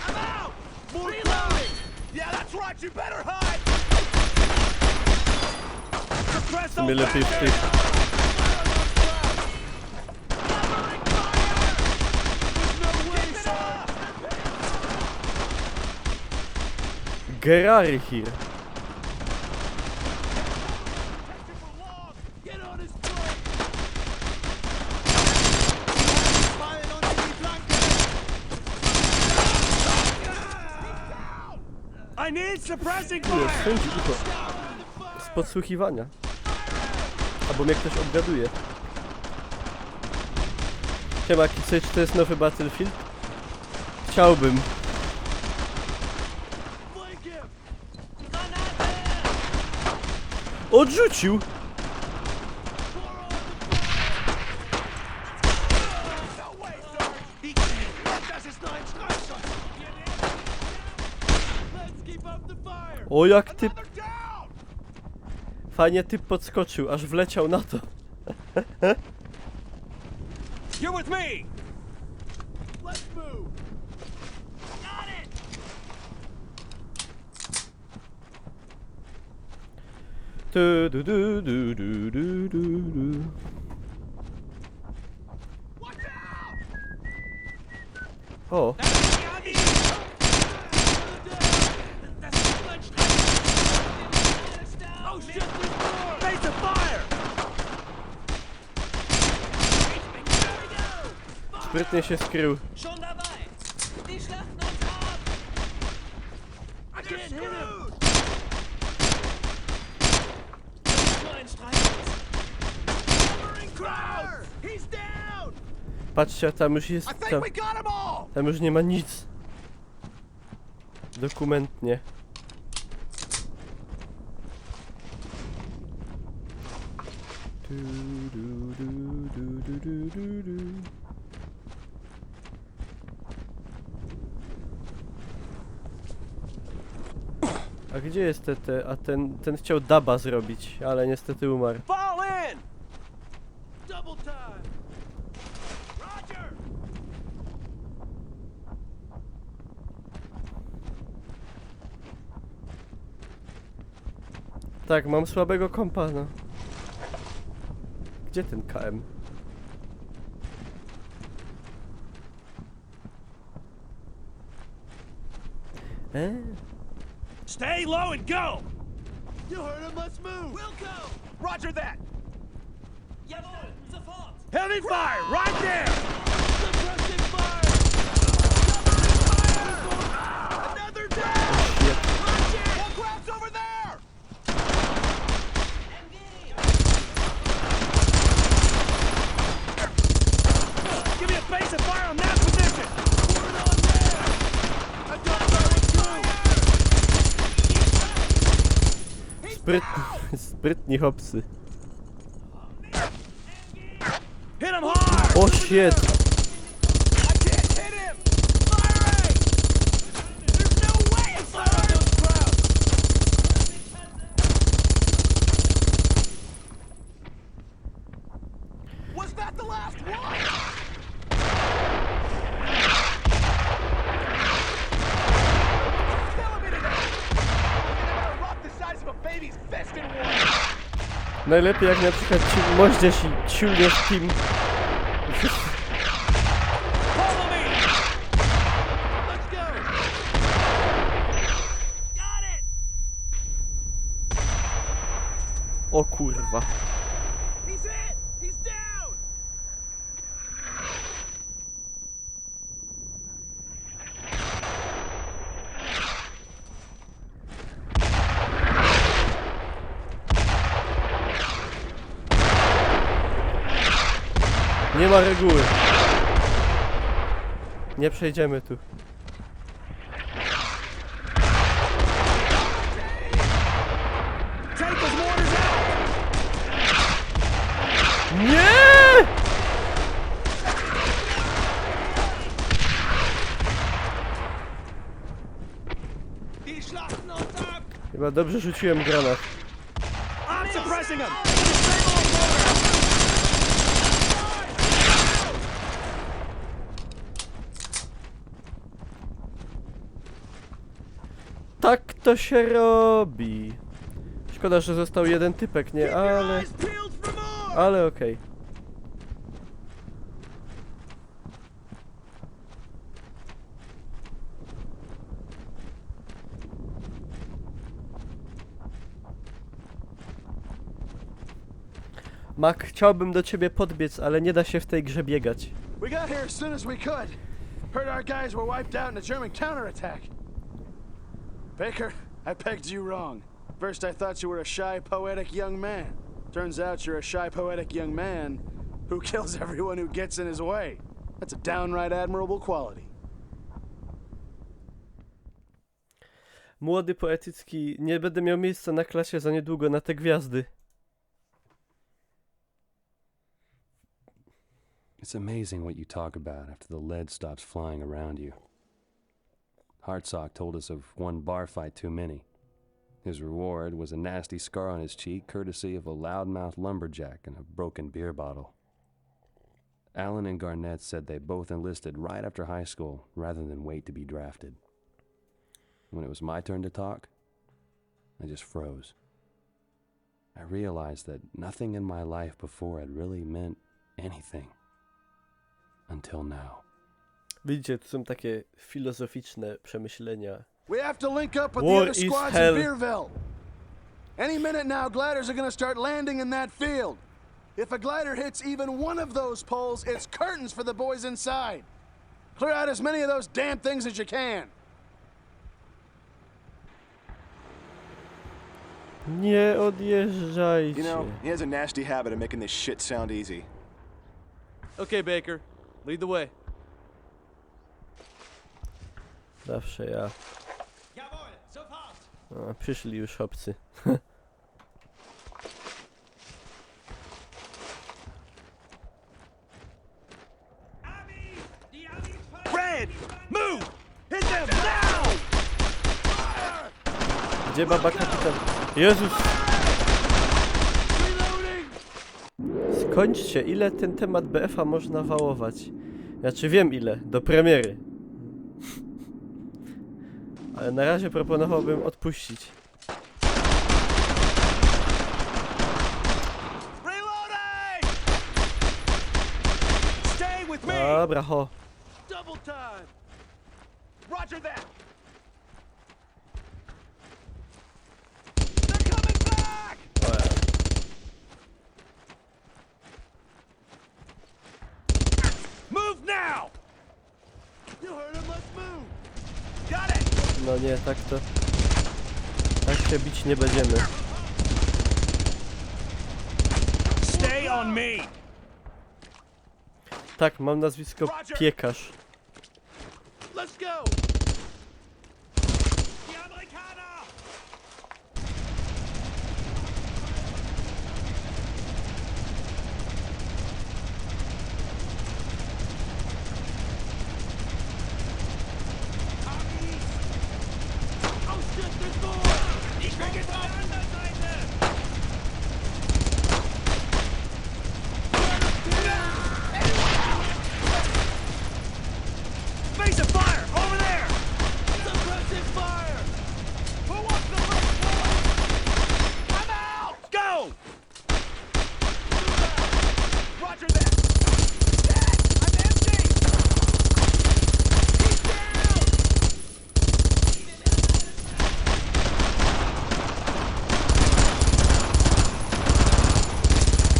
I'm out! More reloading! Yeah, that's right, you better hide! Suppress W those sumie lepiej w bastards! tych Covering fire! There's no way, sir! Gerary here. Get on his plate! Fire on the flank! I need suppressing Kurde, fire! sędzi ucho. Z podsłuchiwania. Albo mnie ktoś obgaduje. Siema, Kicej, czy to jest nowy Battlefield? Chciałbym. Flank him! Odrzucił! No way, sir! He can't! Das ist nur ein Streifschuss! Let's keep up the fire! O, jak typ... Another down! Fajnie typ podskoczył, aż wleciał na to. You're with me! Let's move! Got it! Tu, du, du, du, du, du, du, du. O, Face of fire! sprytnie się skrył. Schon dabei! Die schlachten uns ab! I can't hit him! Nur ein Streifschuss! Covering crowd! He's down! Patrzcie, tam już jest. I think Tam, we got them all! tam już nie ma nic. Dokumentnie. Du, du, du, du, du, du, du, du. A gdzie jest te? A ten chciał daba zrobić, ale niestety umarł. Fall in! Double time! Roger! Tak, mam słabego kompa, no. Gdzie ten KM? Stay low and go! You heard him, let's move! We'll go! Roger that! Jawohl! Sofort! Heavy fire! Right there! Suppressing fire! Covering fire! Another down! Watch it! More crowds over there! Give me a base of fire on that position! Put it on there! I've got Sprytni hopsy. Hit him hard! O shit! I can't hit him! Firing! There's no way it's fire those crowds! Was that the last one? Killing me today! I'm gonna rock the size of a baby's fist in one! Najlepiej jak na przykład moździerz i ciulniesz team. Follow me! Let's go! Got it! O kurwa. He's hit! He's down! Nie ma reguły. Nie przejdziemy tu. Take those mortars out! Nie! Die schlachten uns ab! Chyba dobrze rzuciłem granat. I'm suppressing them! Tak to się robi. Szkoda, że został jeden typek, nie? Ale... Ale okej. Mac, chciałbym do ciebie podbiec, ale nie da się w tej grze biegać. We got here as soon as we could. Heard our guys were wiped out in a German counterattack. Baker, I pegged you wrong. First I thought you were a shy, poetic young man. Turns out you're a shy, poetic young man who kills everyone who gets in his way. That's a downright admirable quality. Młody, poetycki, nie będę miał miejsca na klasie za niedługo na te gwiazdy. It's amazing what you talk about after the lead stops flying around you. Hartsock told us of one bar fight too many. His reward was a nasty scar on his cheek, courtesy of a loudmouth lumberjack and a broken beer bottle. Allen and Garnett said they both enlisted right after high school, rather than wait to be drafted. When it was my turn to talk, I just froze. I realized that nothing in my life before had really meant anything until now. Widzicie, to są takie filozoficzne przemyślenia. We have to link up with War the other is squads hell. in Beerville. Any minute now, gliders are gonna start landing in that field. If a glider hits even one of those poles, it's curtains for the boys inside. Clear out as many of those damn things as you can. Nie odjeżdżajcie. You know, he has a nasty habit of making this shit sound easy. Okay, Baker. Lead the way. Zawsze ja. O, przyszli już obcy. Red, move! Hit them now! Gdzie baba kapitan? Jezus! Skończcie, ile ten temat BF-a można wałować? Znaczy wiem ile, do premiery. Ale na razie proponowałbym odpuścić. Reloading! Stay with me! Dobra, ho. Double time! Roger that! They're coming back! Move now! You heard him, let's move! Got it! No nie, tak to... Tak się bić nie będziemy. Stay on me! Tak, mam nazwisko Piekarz. Let's go! Face of fire! Over there! Suppressive fire! Who wants the first one? I'm out! Go! Roger that! Dead! I'm empty! He's down!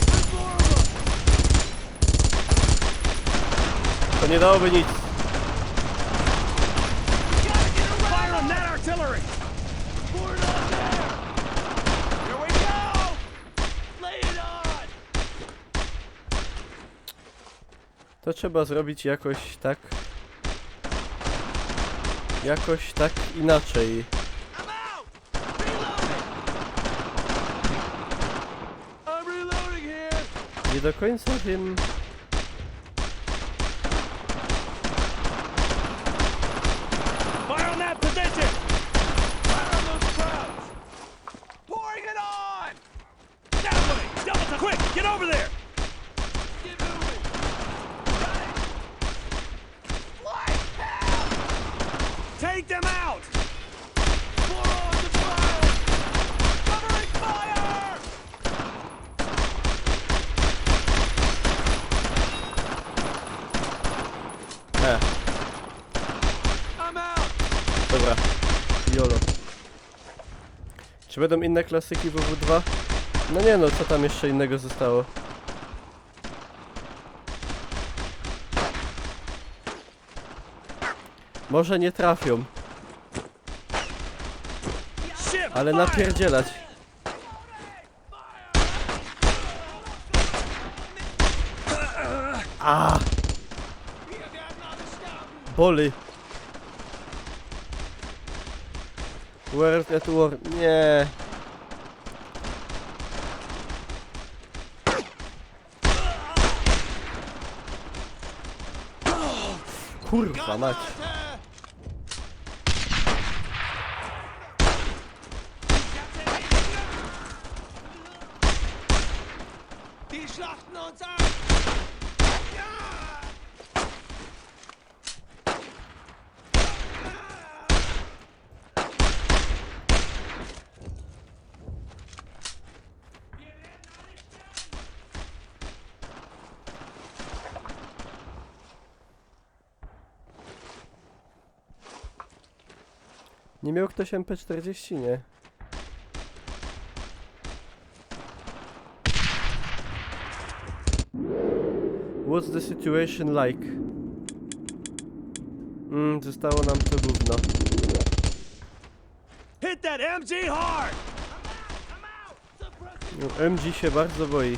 There's more of them! To nie dałoby nic. Fire on that artillery! Board on there! Here we go! Lay it on! To trzeba zrobić jakoś tak... Jakoś tak inaczej. I'm out! Reloading! I'm reloading here! Nie do końca wiem... Fire on that position! Fire on those crowds! Pouring it on! That way! Double time! Quick! Get over there! Get moving! Got it! Like hell! Take them out! Pour on the fire! Covering fire! I'm out! Dobra. Jolo. Czy będą inne klasyki WW2? No nie no, co tam jeszcze innego zostało? Może nie trafią, Shit! ale fire! napierdzielać. A! Boli. World at War. Nie. Kurwa mać. Die schlachten uns an! Nie miał ktoś MP40, nie? What's the situation like? Zostało nam to gówno. Hit that MG hard! No, MG się bardzo boi.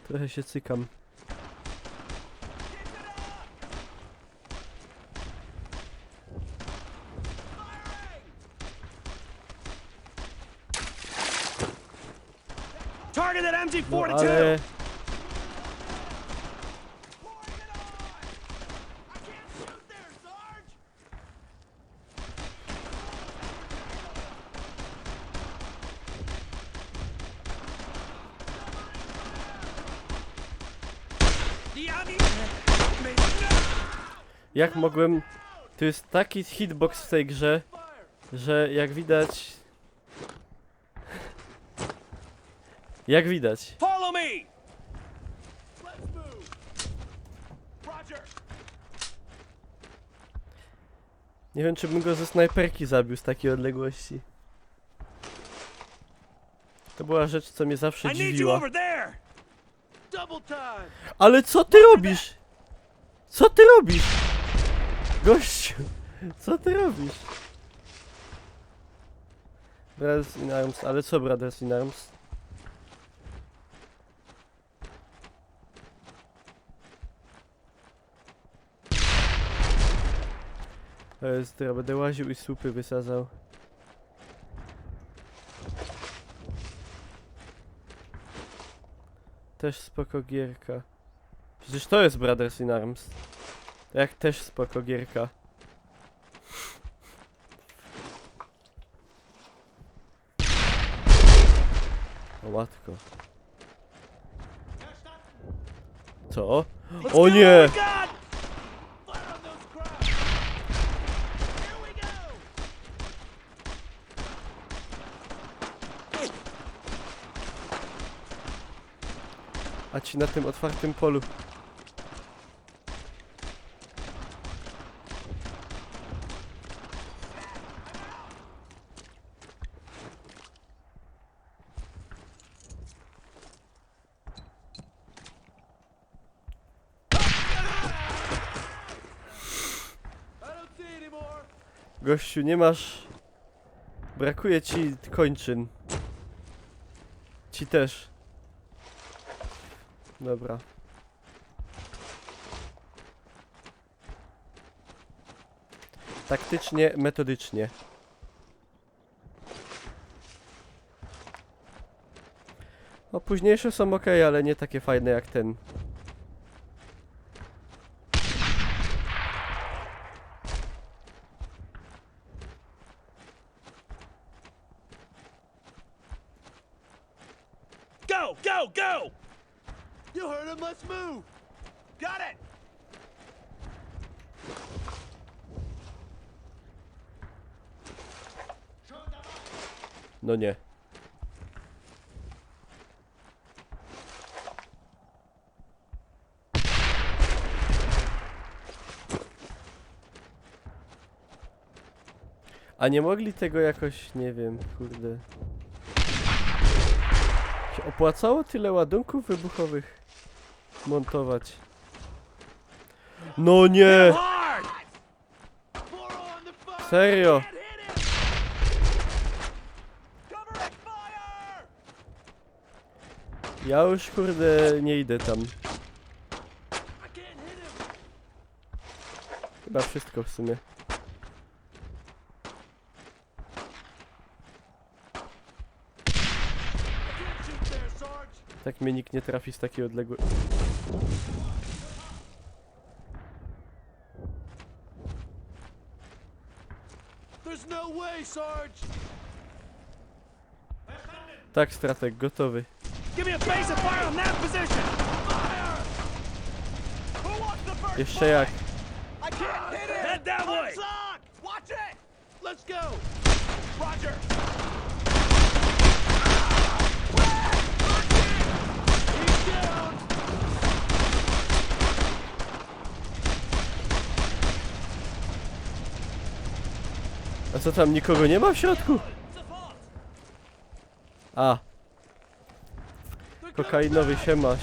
Trochę się cykam. Target that No MG-42! ale... Jak mogłem... Tu jest taki hitbox w tej grze, że jak widać... Jak widać. Follow me! Let's move! Roger! Nie wiem, czy bym go ze snajperki zabił z takiej odległości. To była rzecz, co mnie zawsze I need you dziwiła. over there! Double time! Ale co ty robisz? Co ty robisz? Gościu, co ty robisz? Brothers in Arms, ale co Brothers in Arms? To jest, ja będę łaził i słupy wysadzał. Też spoko gierka. Przecież to jest Brothers in Arms. Jak też spoko gierka. O matko. Co? O nie! A ci na tym otwartym polu. Gościu, nie masz... Brakuje ci kończyn. Ci też. Dobra. Taktycznie, metodycznie. No późniejsze są ok, ale nie takie fajne jak ten. Go! Go! Go! You heard him, let's move! Got it! No nie. A nie mogli tego jakoś, nie wiem, kurde. Się opłacało tyle ładunków wybuchowych montować? No nie! Hard! Boro on the fire! Serio? Can't hit him! Cover and fire! Ja już kurde nie idę tam. I can't hit him! Chyba wszystko w sumie. Can't shoot there, Sarge! Tak mnie nikt nie trafi z takiej odległości. There's no way, Sarge! Tak, strateg, gotowy. Give me a base of fire on that position! Fire! Who wants the first Jeszcze jak. I can't hit it! Head that way! Watch it! Let's go! Roger! He's down! A co tam, nikogo nie ma w środku? A. Kokainowy, siema.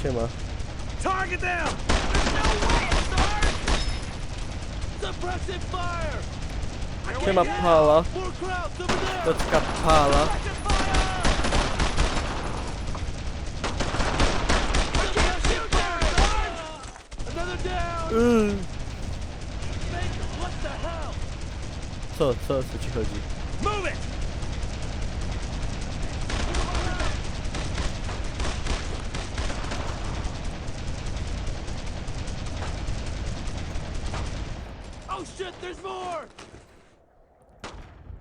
Target them! There's no way, Sarge! Suppressive fire! Siema pala. More crowds over there! Toczka pala. Suppressive fire! I can't shoot there, Sarge! Another down! What the hell? Co ci chodzi? Move it! Oh shit, there's more!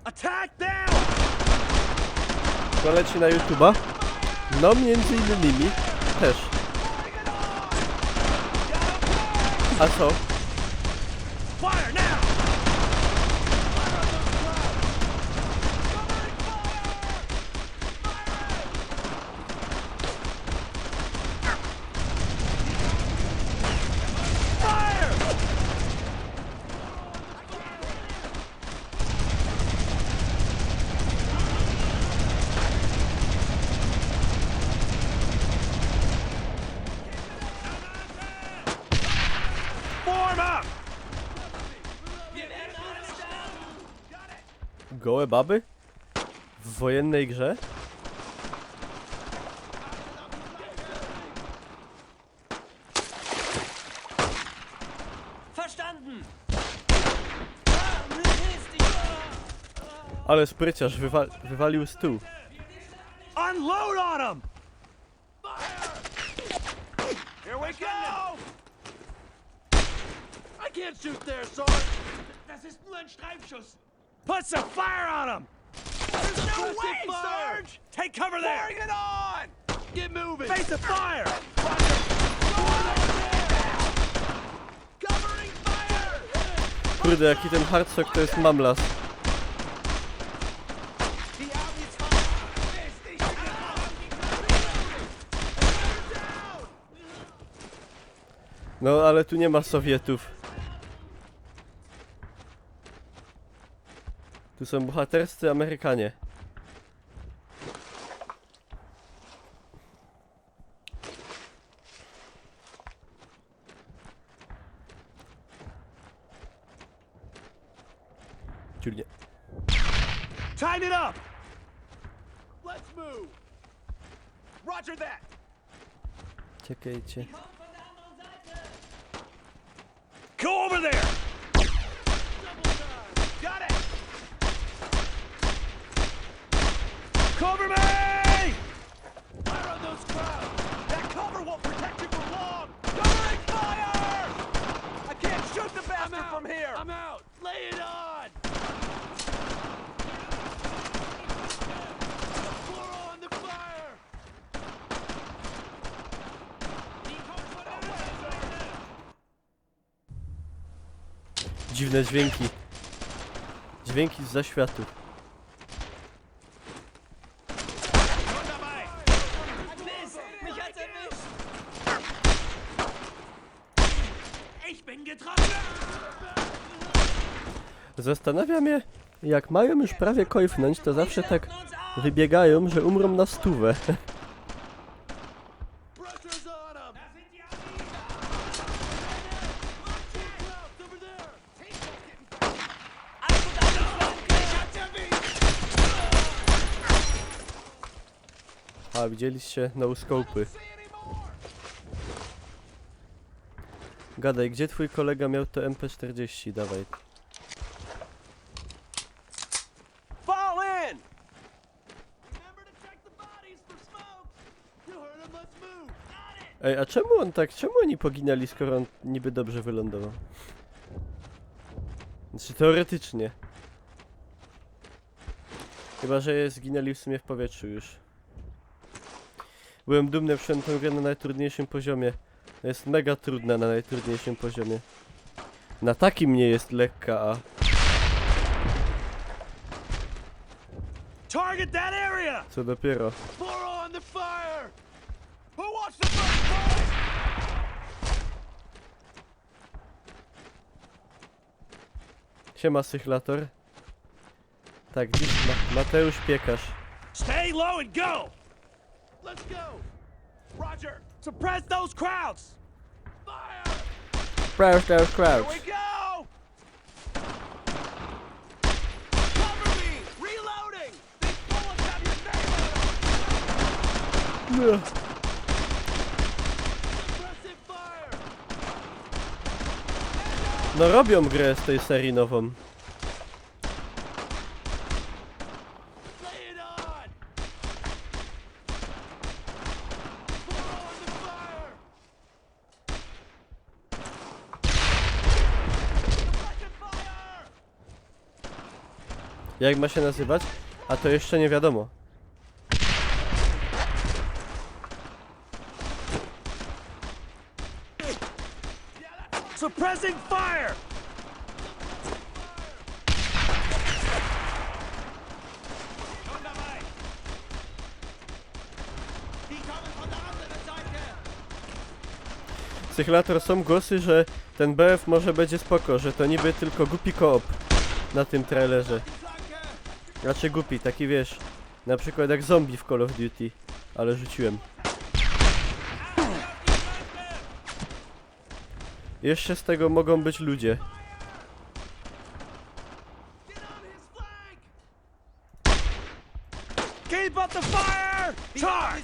Attack them! To leci na YouTube'a? No, między innymi też. A co? Fire now! Fire! Form up! Gołe baby? W wojennej grze? Verstanden! Ale spryciarz wywalił stół. Unload on them! Here we go! I can't shoot there, Sarge! Das ist nur ein Streifschuss! Put some fire on them! There's no way, Sarge! Take cover there! Bring it on! Get moving! Face the fire! Covering fire! Kurde, jaki ten hardsock to jest mamlas. No, ale tu nie ma Sowietów. Tu są bohaterscy Amerykanie. Ciurnie. Tighten it up! Let's move! Roger that! Czekajcie. Go over there! Got it! Cover me! Fire on those crowds! That cover won't protect you for long! Covering fire! I can't shoot the bastard from here! I'm out! Lay it on! More on the fire! Dziwne dźwięki. Dźwięki z zaświatu. Mist! Mich hat's erwischt! Ich bin getroffen! Zastanawia mnie, jak mają już prawie kojfnąć, to zawsze tak wybiegają, że umrą na 100. Pressure's on 'em! Over there! A, widzieliście? No-scope'y. Gadaj, gdzie twój kolega miał to MP40? Dawaj. Fall in! Remember to check the bodies for smoke! You heard him, let's move! Got it! Ej, a czemu on tak, czemu oni poginęli, skoro on niby dobrze wylądował? Znaczy, teoretycznie. Chyba, że zginęli w sumie w powietrzu już. Byłem dumny, jak przyszedłem tę grę na najtrudniejszym poziomie. To jest mega trudna na najtrudniejszym poziomie. Na takim nie jest lekka, a... Target that area! Co dopiero. More on the fire! Who wants to first point? Siema, Sychlator. Tak, dziś Mateusz Piekarz. Stay low and go! Let's go! Roger! Suppress those crowds! Fire! Crouch, Here crouch. we go! Cover me! Reloading! These bullets have your name on them! Suppressive fire! No robią grę z tej serii nową. Lay it on! More on the fire! Suppressive fire! Jak ma się nazywać? A to jeszcze nie wiadomo. Suppressing fire! Sychlator, są głosy, że ten BF może będzie spoko, że to niby tylko głupi koop na tym trailerze. Raczej głupi, taki wiesz, na przykład jak zombie w Call of Duty, ale rzuciłem. Jeszcze z tego mogą być ludzie. Keep up the fire! Charge!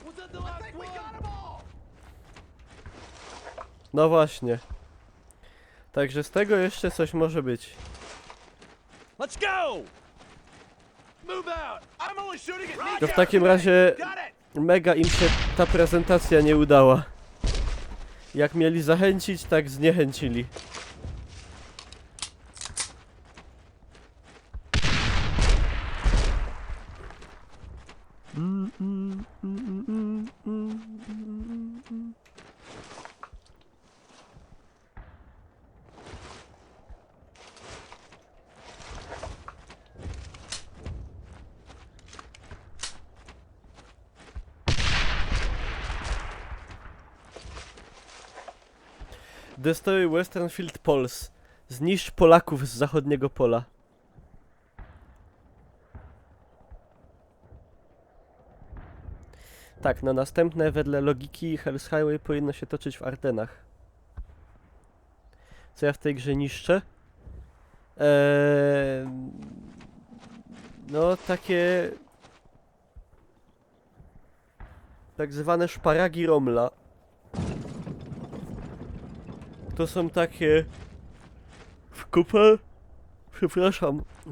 Was that the last one? No właśnie. Także z tego jeszcze coś może być. Let's go! Move out! I'm only shooting at To w takim razie Got it! mega im się ta prezentacja nie udała. Jak mieli zachęcić, tak zniechęcili. Destroy Western Field Pols. Zniszcz Polaków z zachodniego pola. Tak, no następne wedle logiki Hell's Highway powinno się toczyć w Ardenach. Co ja w tej grze niszczę? No takie... tak zwane szparagi Romla. To są takie...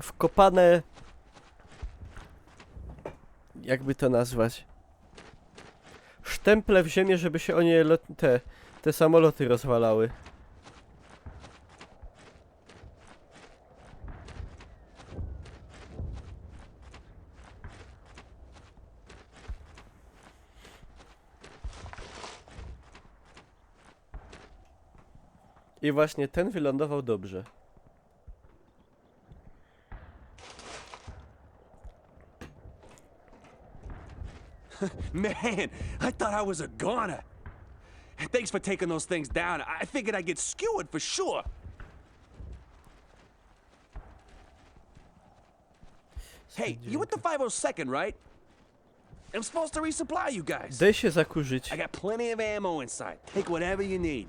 wkopane... jakby to nazwać? Sztemple w ziemię, żeby się o nie te samoloty rozwalały. I właśnie ten wylądował dobrze. Man, I thought I was a goner. Thanks for taking those things down. I figured I'd get skewered for sure. Hey, you with the 502nd, right? I'm supposed to resupply you guys. Daj się zakurzyć. I got plenty of ammo inside. Take whatever you need.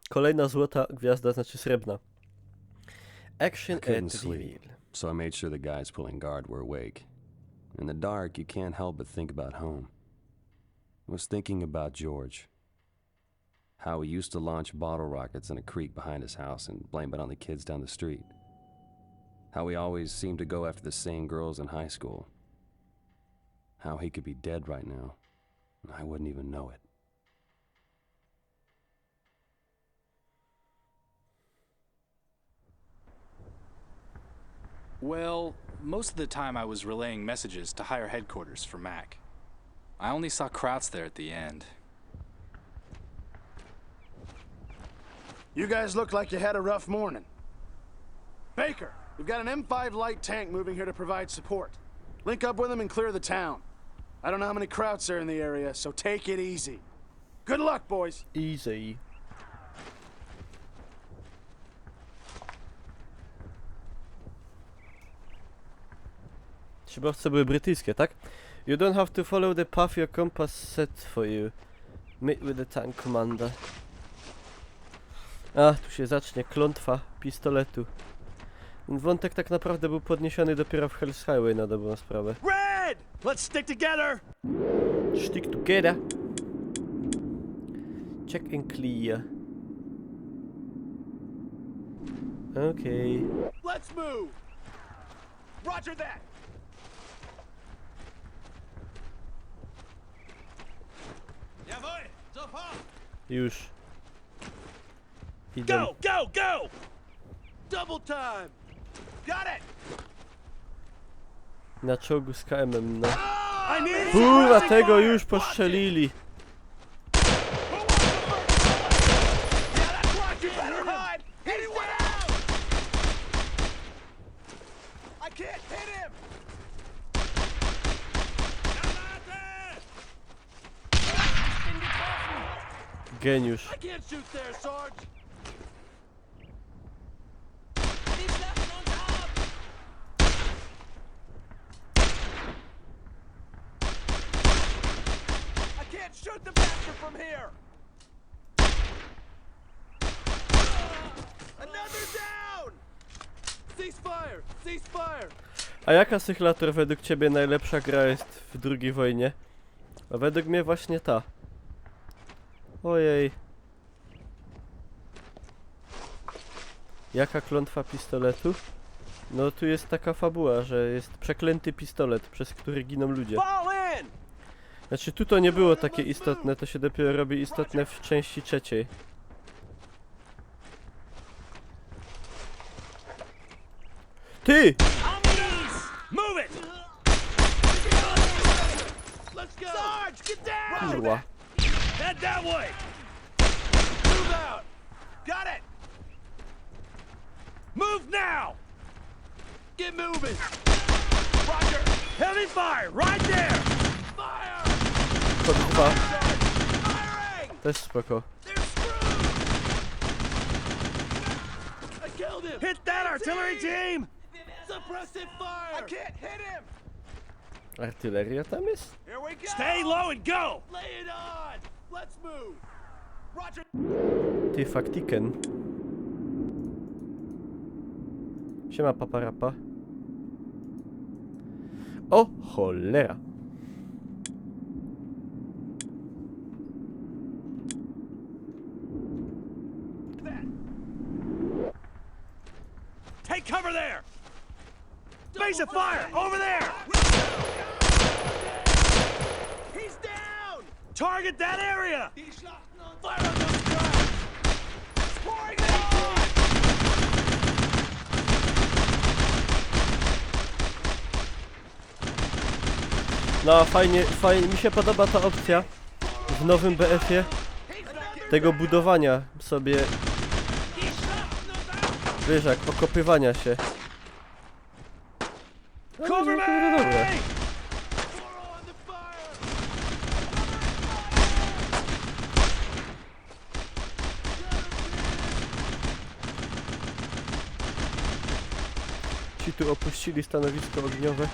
Kolejna złota gwiazda, znaczy srebrna. Action I couldn't at sleep, reveal. So I made sure the guys pulling guard were awake. In the dark, you can't help but think about home. I was thinking about George. How he used to launch bottle rockets in a creek behind his house and blame it on the kids down the street. How he always seemed to go after the same girls in high school. how he could be dead right now, and I wouldn't even know it. Well, most of the time I was relaying messages to higher headquarters for Mac. I only saw Krauts there at the end. You guys look like you had a rough morning. Baker, we've got an M5 light tank moving here to provide support. Link up with them and clear the town. I don't know how many Krauts are in the area, so take it easy. Good luck, boys. Easy. Szybowce były brytyjskie, tak? You don't have to follow the path your compass set for you. Meet with the tank commander. A, tu się zacznie klątwa pistoletu. Ten wątek tak naprawdę był podniesiony dopiero w Hell's Highway na dobrą sprawę. Red! Let's stick together! Stick together. Check and clear. Okay. Let's move! Roger that! Jawohl! Sofort! Już. Idę. Go! Go! Go! Double time! Got it! Na czołgu z KM-em, no. I need Kurwa, tego już postrzelili. Yeah, that's right! You better hide! He's down! I can't hit him! Geniusz. I can't shoot there, Sarge! Die schlachten uns ab! I can't shoot the bastard from here! Another down! Cease fire! Cease fire! A jaka Sychlator według ciebie najlepsza gra jest w II wojnie? A według mnie właśnie ta. Ojej. Jaka klątwa pistoletu? No tu jest taka fabuła, że jest przeklęty pistolet, przez który giną ludzie. Fall in! Znaczy tu to nie było takie istotne, to się dopiero robi istotne w części trzeciej. Ty! Move it! Let's go! Sarge, get down! Kurwa. Head that way! Move out! Got it! Move now! Get moving! Roger! Heavy fire! Right there! Fire! Kurwa. Firing! Też spoko. They're screwed! I killed him! Hit that artillery team! Suppressive fire! I can't hit him! Artyleria tam jest? Here we go! Stay low and go! Lay it on! Let's move! Roger! Ty faktiken. Siema paparapa. O cholera. Take cover there! Base of fire! Over there! He's down! Target that area! Fire on those guys! Pouring it on! No fajnie, mi się podoba ta opcja w nowym BF-ie tego budowania sobie, wiesz jak, okopywania się. No, Cover kurde, dobre. me! Ci tu opuścili stanowisko ogniowe.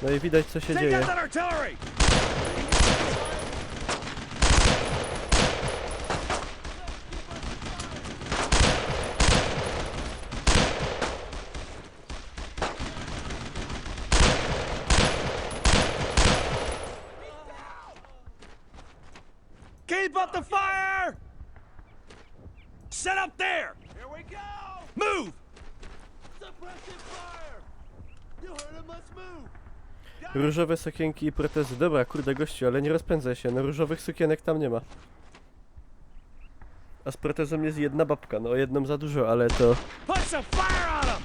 No i widać co się Take dzieje. out that artillery! Keep up the fire! Set up there! Here we go! Move! Suppressive fire! Różowe sukienki i protezy. Dobra, kurde gościu, ale nie rozpędzaj się, no różowych sukienek tam nie ma. A z protezą jest jedna babka, no jedną za dużo, ale to... Put some fire on him!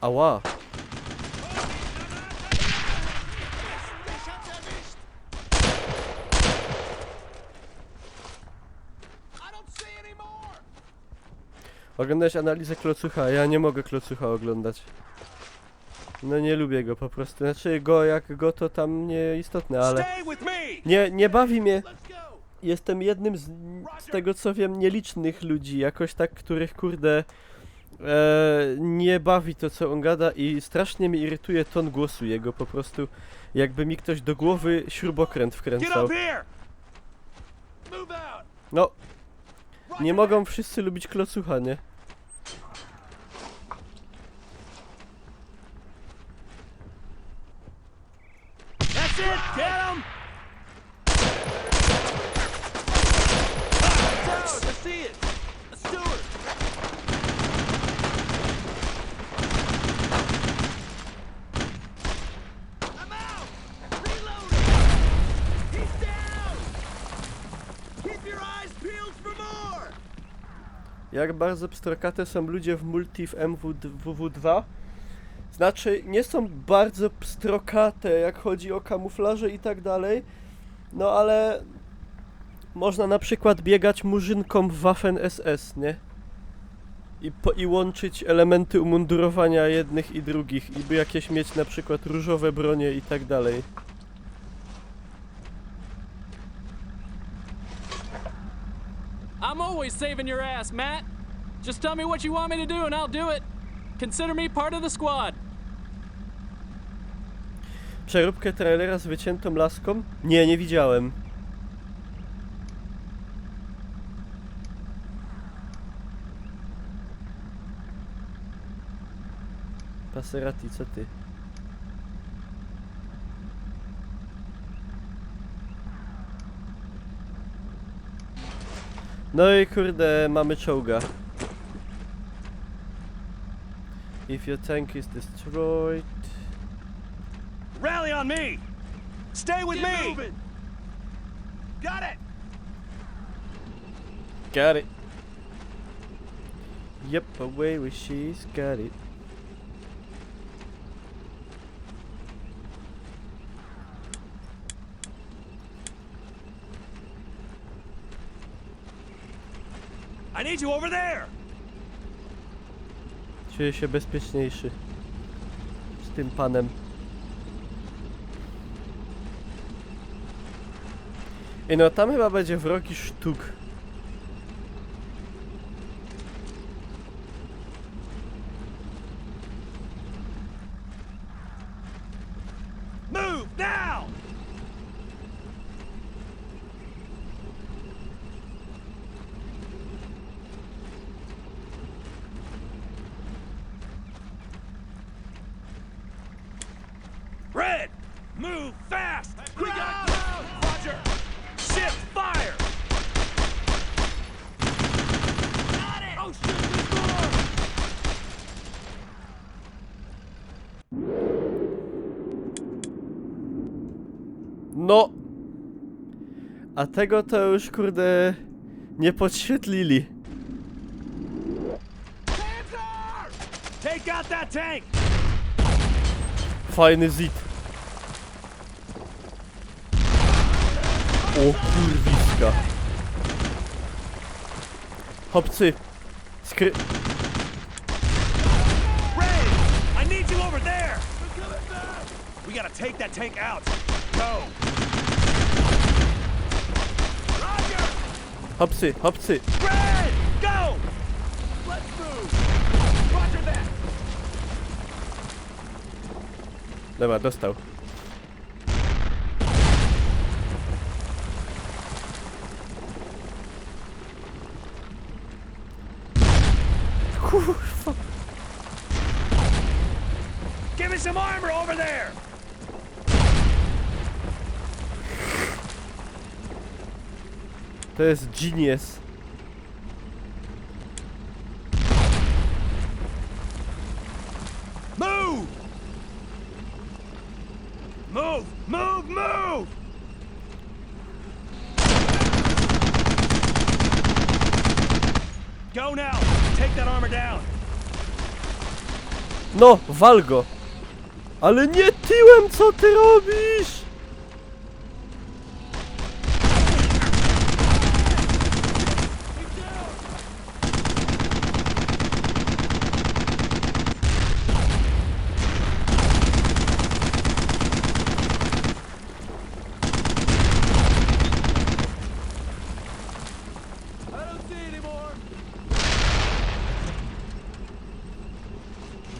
Ała! Oglądałeś analizę Klocucha? Ja nie mogę Klocucha oglądać. No nie lubię go po prostu. Znaczy go jak go to tam nieistotne, ale... Nie bawi mnie. Jestem jednym z tego co wiem nielicznych ludzi, jakoś tak, których kurde... nie bawi to co on gada i strasznie mnie irytuje ton głosu jego po prostu, jakby mi ktoś do głowy śrubokręt wkręcał. No, nie mogą wszyscy lubić Klocucha, nie? That's it! Get him! I see it! A steward! I'm out! Reloading! He's down! Keep your eyes peeled for more! Jak bardzo pstrokate są ludzie w multi w MWW2? Znaczy, nie są bardzo pstrokate, jak chodzi o kamuflaże i tak dalej, no ale można na przykład biegać murzynkom w Waffen SS, nie? I łączyć elementy umundurowania jednych i drugich, i by jakieś mieć na przykład różowe bronie i tak dalej. I'm always saving your ass, Matt. Just tell me what you want me to do and I'll do it. Consider me part of the squad. Przeróbkę trailera z wyciętą laską? Nie, nie widziałem. Passerati, co ty? No i kurde, mamy czołga. If your tank is destroyed... Rally on me! Stay with me! Moving! Got it! Got it. Yep, away with she's got it. I need you over there! Czuję się bezpieczniejszy z tym panem. I no tam chyba będzie wrogi sztuk. Move now! Red! Move fast! We got Roger! Shift fire! Got it! Oh shit, there's more! No! A tego to już kurde nie podświetlili. Take out that tank! Fajny zit. O kurwiska. Chłopcy. Ray! I need you over there! We gotta take that tank out. Go! Roger! Hopsy, hopsy. Red! Go! Let's move! Roger that! Dobra, dostał. Kurwa. Give me some armor over there! To jest genius. Move! Move! Move! Move! Go now! Take that armor down! No, wal go! Ale nie tyłem, co ty robisz?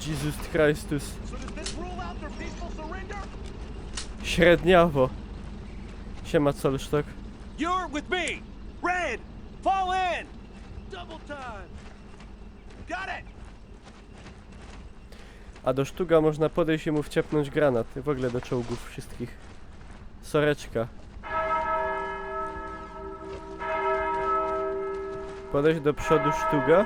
Jezus Chrystus. Średniawo. Siema, Solsztok. You're with me! Red! Fall in! Double time! Got it! A do sztuga można podejść i mu wciepnąć granat. W ogóle do czołgów wszystkich. Soreczka. Podejść do przodu sztuga.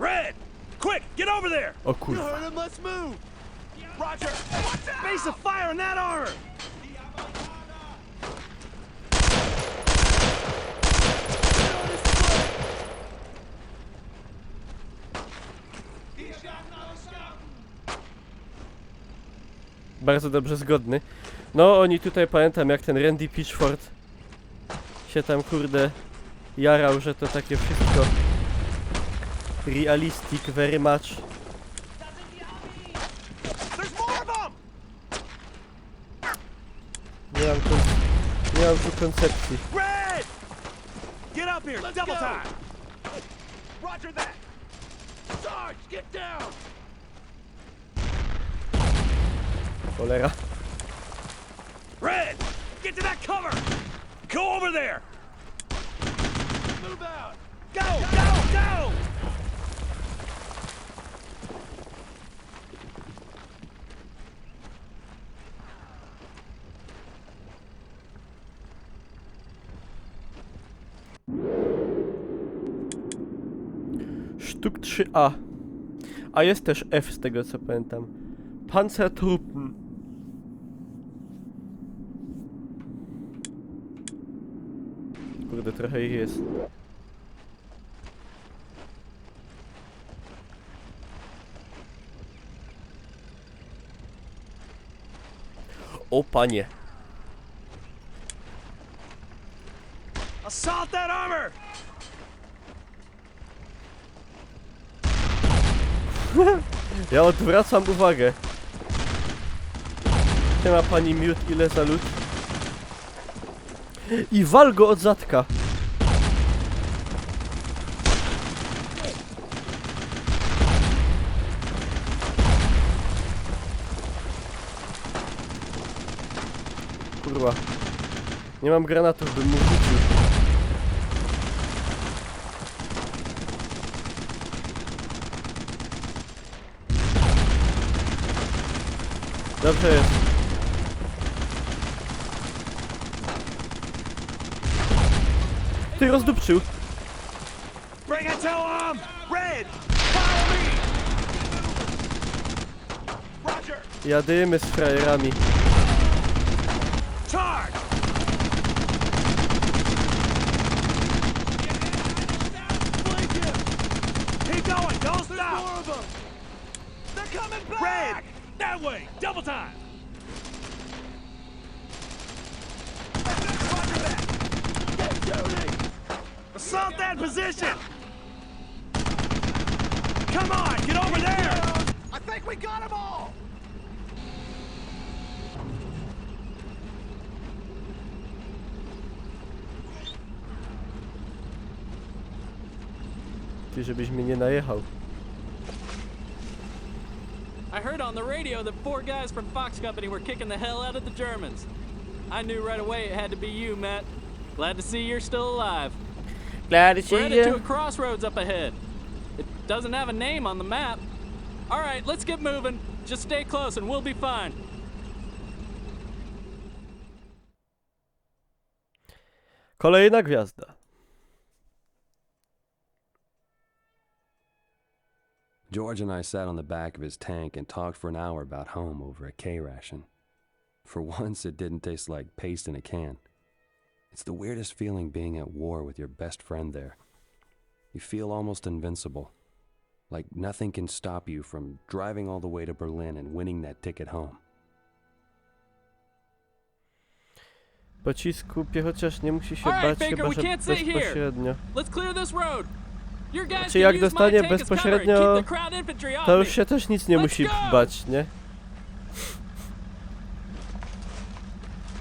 Red! Quick! Get over there! O kurwa. You heard him, let's move! Roger! Base of fire on that armor! Bardzo dobrze zgodny. No, oni tutaj, pamiętam, jak ten Randy Pitchford się tam, kurde, jarał, że to takie wszystko realistic very much. There's more of them! Nie mam tu koncepcji. Red! Get up here! Double time! Roger that! Sarge, get down! Cholera. Red! Get to that cover! Go over there! Move out! Go! Go! Go! Sztuk 3A. A jest też F z tego co pamiętam. Panzertruppen. Kurde, trochę ich jest. O panie. Assault that armor! Ja odwracam uwagę. Nie ma pani miód, ile za lód. I wal go od zadka. Kurwa. Nie mam granatów, bym mu rzucił. Dobrze jest. Ty rozdupczył. Bring it to him! Red! Follow me! Roger! Jadymy z frajerami. Charge! Flank him! Keep going! Don't stop! There's more of them! They're coming back! Red! That way! Double time! Roger that! Get shooting! Assault that position! Come on, get over there! I think we got them all! Ty, żebyś mnie nie najechał. I heard on the radio that 4 guys from Fox Company were kicking the hell out of the Germans. I knew right away it had to be you, Matt. Glad to see you're still alive. Glad to see We're headed to you. a crossroads up ahead. It doesn't have a name on the map. All right, let's get moving. Just stay close and we'll be fine. Kolejna gwiazda. George and I sat on the back of his tank and talked for an hour about home over a K-ration. For once, it didn't taste like paste in a can. It's the weirdest feeling being at war with your best friend there. You feel almost invincible. Like nothing can stop you from driving all the way to Berlin and winning that ticket home. Pocisku piechociarz nie musi się All right, bać, Baker, chyba we że can't sit here. bezpośrednio. Let's clear this road. Your guys Znaczy can jak use my dostanie tank as cover and bezpośrednio, keep the crowd infantry off to już me. się też nic nie Let's musi go! bać, nie?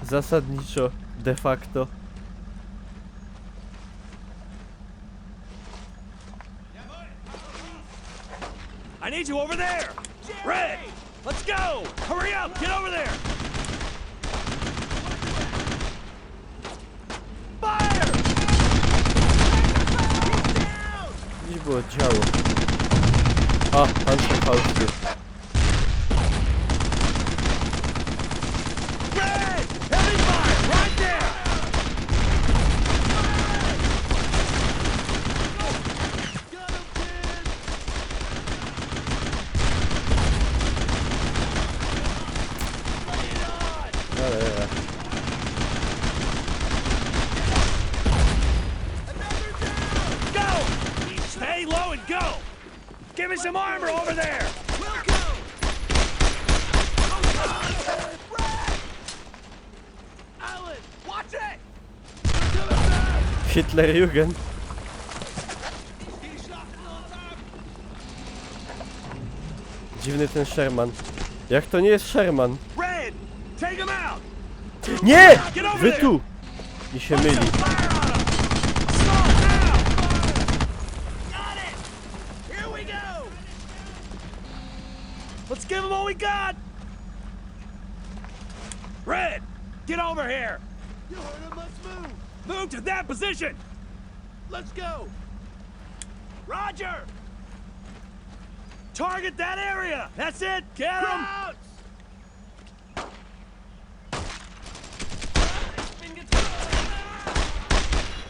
Zasadniczo, de facto. I need you over there! Red! Let's go! Hurry up! Get over there! Fire! Gdzieś było działo. A, Panzerfausty. Red! Heavy fire! Right there! Go! Stay low and go! Give me some armor over there! We'll go! Alan, watch it! Hitlerjugend. Dziwny ten Sherman. Jak to nie jest Sherman? Red! Take him out! Nie! Get over Wy there! tu! Mi się myli. Fire on him! Assault now! Got it! Here we go! Let's give him all we got! Red! Get over here! You heard him, let's move! Move to that position! Let's go! Roger! Target that area! That's it! Get him!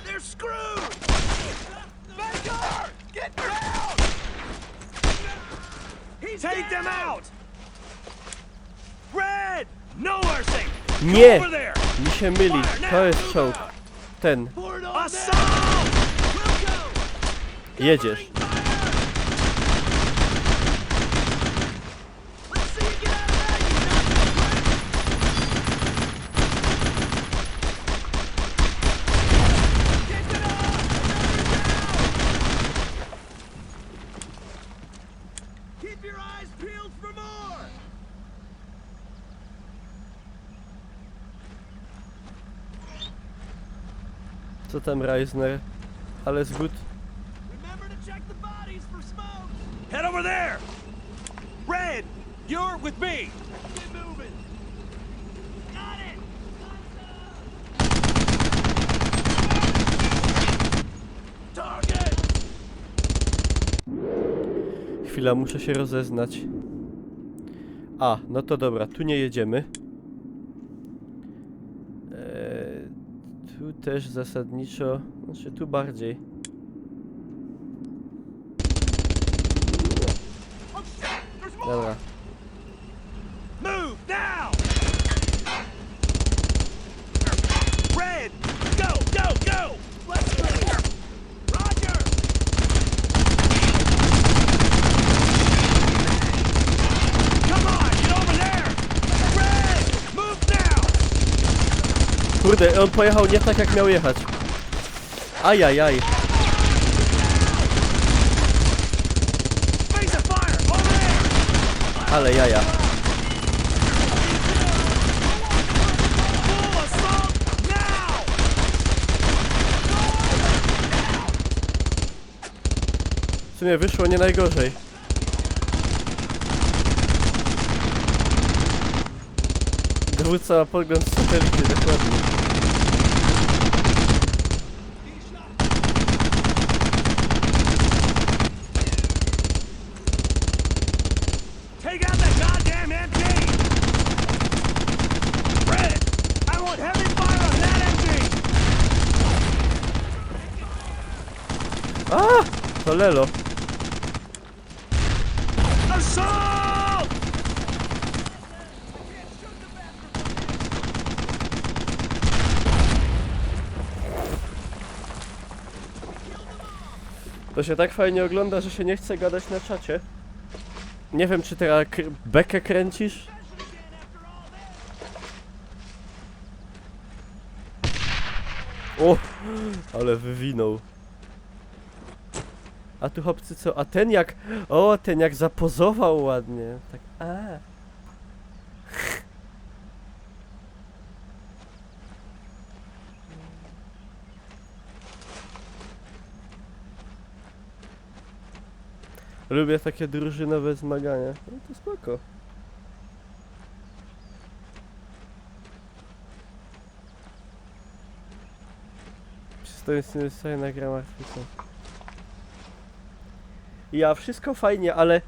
They're screwed! Baker! Get down! Take them out! Red! No mercy! Nie! Over there! Mi się myli. To jest czołg. Ten. Assault! Jedziesz. Let's see you get out of that, Keep it up! Keep your eyes peeled for more! Co tam, Reisner? Alles gut? Remember to check the bodies for smoke! Head over there! Red, you're with me! Get moving! Got it! Target! Chwila, muszę się rozeznać. A, no to dobra, tu nie jedziemy. Tu też zasadniczo, znaczy tu bardziej. Dobra. Move now! Red, go, go, go! Let's go! Roger! Come on, get over there! Red, move now! Kurde, on pojechał nie tak jak miał jechać. Ajajaj. Ale jaja. W sumie wyszło nie najgorzej. Dowódca ma pogląd z satelity, dokładnie. Take out that goddamn MG! Red! I want heavy fire on that MG! A! To lelo. Assault! To się tak fajnie ogląda, że się nie chce gadać na czacie. Nie wiem, czy teraz bekę kręcisz? O! Ale wywinął. A tu chłopcy co? A ten jak... O, ten jak zapozował ładnie. Tak, a. Lubię takie drużynowe zmagania. No to spoko. Przystojny sobie nagram Artwisa. Ja, wszystko fajnie, ale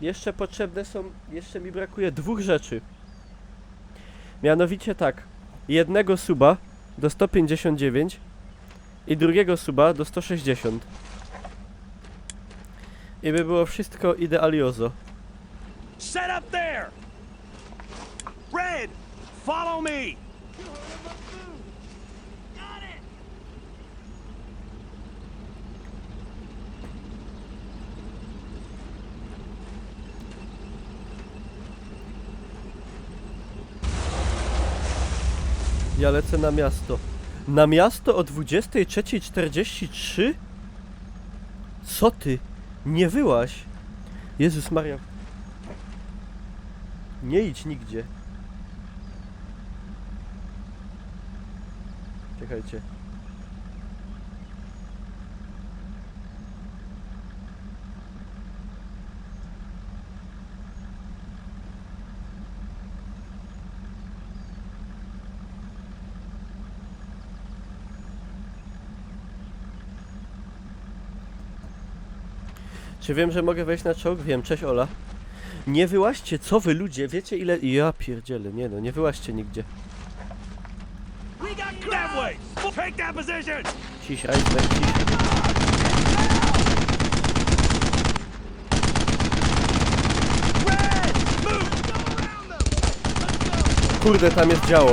jeszcze potrzebne są, jeszcze mi brakuje dwóch rzeczy. Mianowicie tak, jednego suba do 159 i drugiego suba do 160. I by było wszystko idealiozo. Set up there! Red! Follow me! Ja lecę na miasto. Na miasto o 23:43? Co ty? Nie wyłaś. Jezus Maria. Nie idź nigdzie. Czekajcie. Czy wiem, że mogę wejść na czołg? Wiem, cześć Ola. Nie wyłaźcie, co wy ludzie, wiecie ile... Ja pierdzielę, nie no, nie wyłaźcie nigdzie. Ciś, Iceberg, ciś. Kurde, tam jest działo.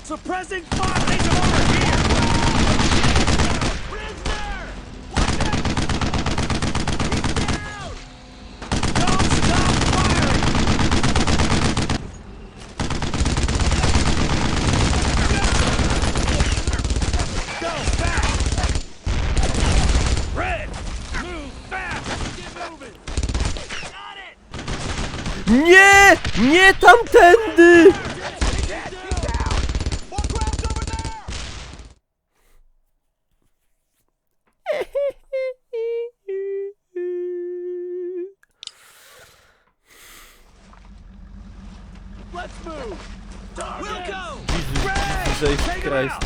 Suppressing fire! Take him over here! Prisoner! Watch it! He's down! Don't stop firing! Go fast! Red! Move fast! Get moving! Got it! Nie! Nie tamtędy! Let's move! We'll go! Jesus Christ.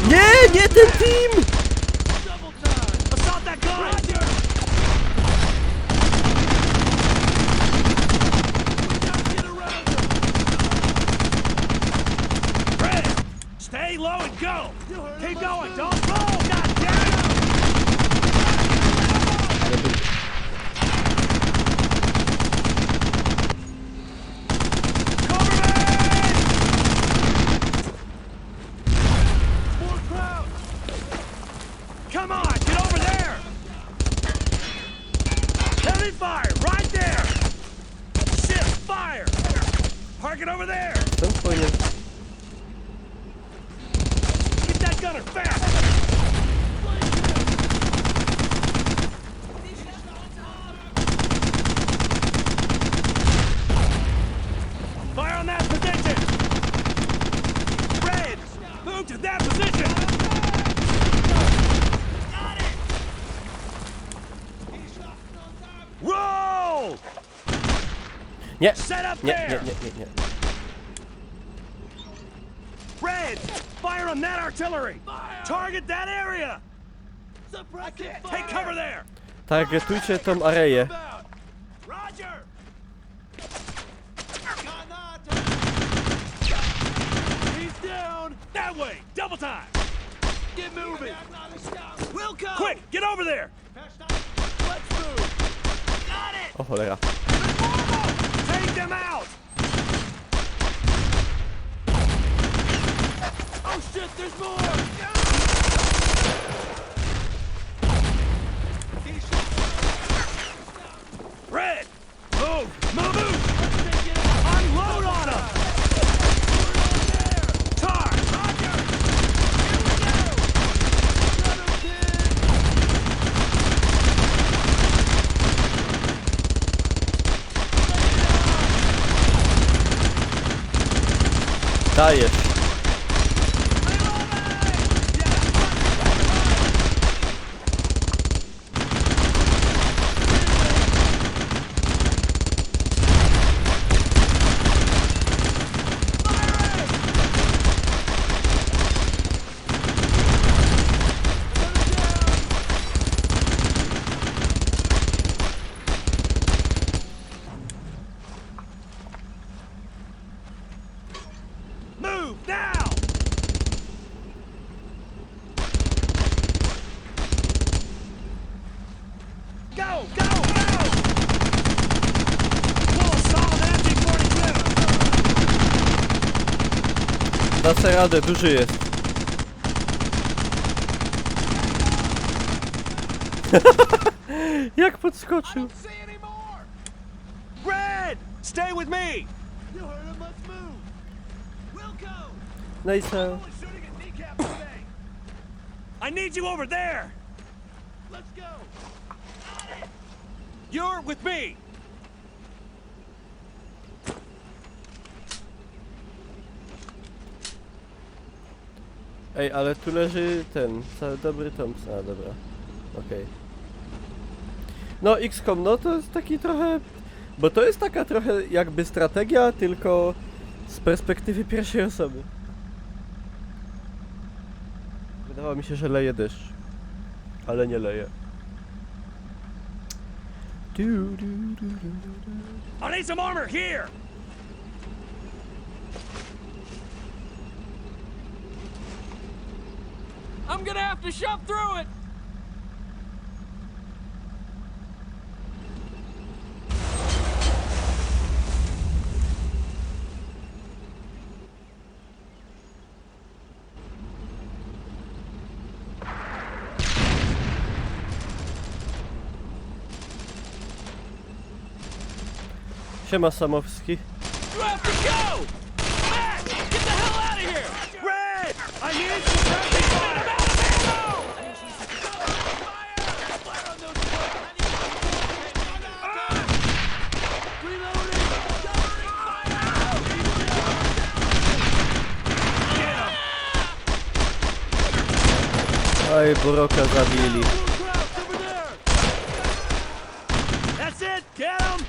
Nie, nie ten team! Double time! Assault that gun! Red! Stay low and go! Keep going! Don't roll! God damn it! Come on, get over there! Heavy fire, right there! Nie! Set up Nie, there! nie. Red, fire on that artillery! Target that area! Take cover there! Targetujcie tą areję. Roger! He's down! That way! Double time! Get moving! Wilco! Quick, get over there! Let's move! Got it! O cholera. Take them out! Oh shit, there's more! Red! Move! Move! Unload on them! Tar! Roger! Dajesz. Move now! Go! Go! Go! Full assault MG-42! Da sobie radę, duży jest. Jak podskoczył. See any more? Red! Stay with me! You heard him, let's move! Wilco! No i co? Shooting at kneecaps today! I need you over there! Let's go! You're with me! Ej, ale tu leży ten, cały dobry Thompson. A, dobra. Okej. No, XCOM, no to jest taki trochę... Bo to jest taka trochę jakby strategia, tylko z perspektywy pierwszej osoby. Wydawało mi się, że leje deszcz. Ale nie leje. I need some armor here! I'm gonna have to shove through it! Siema Samowski. You have to go! Matt, get the hell out of here! Red! I need some friendly fire! Oj, Buroka zabili. That's it! Get him!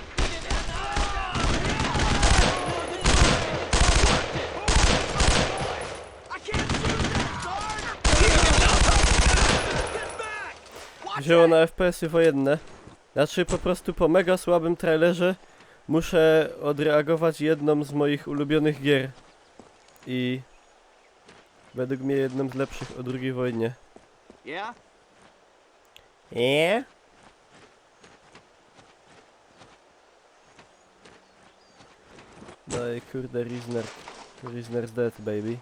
Wzięło na FPS-y wojenne. Znaczy po prostu po mega słabym trailerze muszę odreagować jedną z moich ulubionych gier. I według mnie jedną z lepszych o II wojnie. Yeah? Nie? No i kurde, Risner's dead, baby.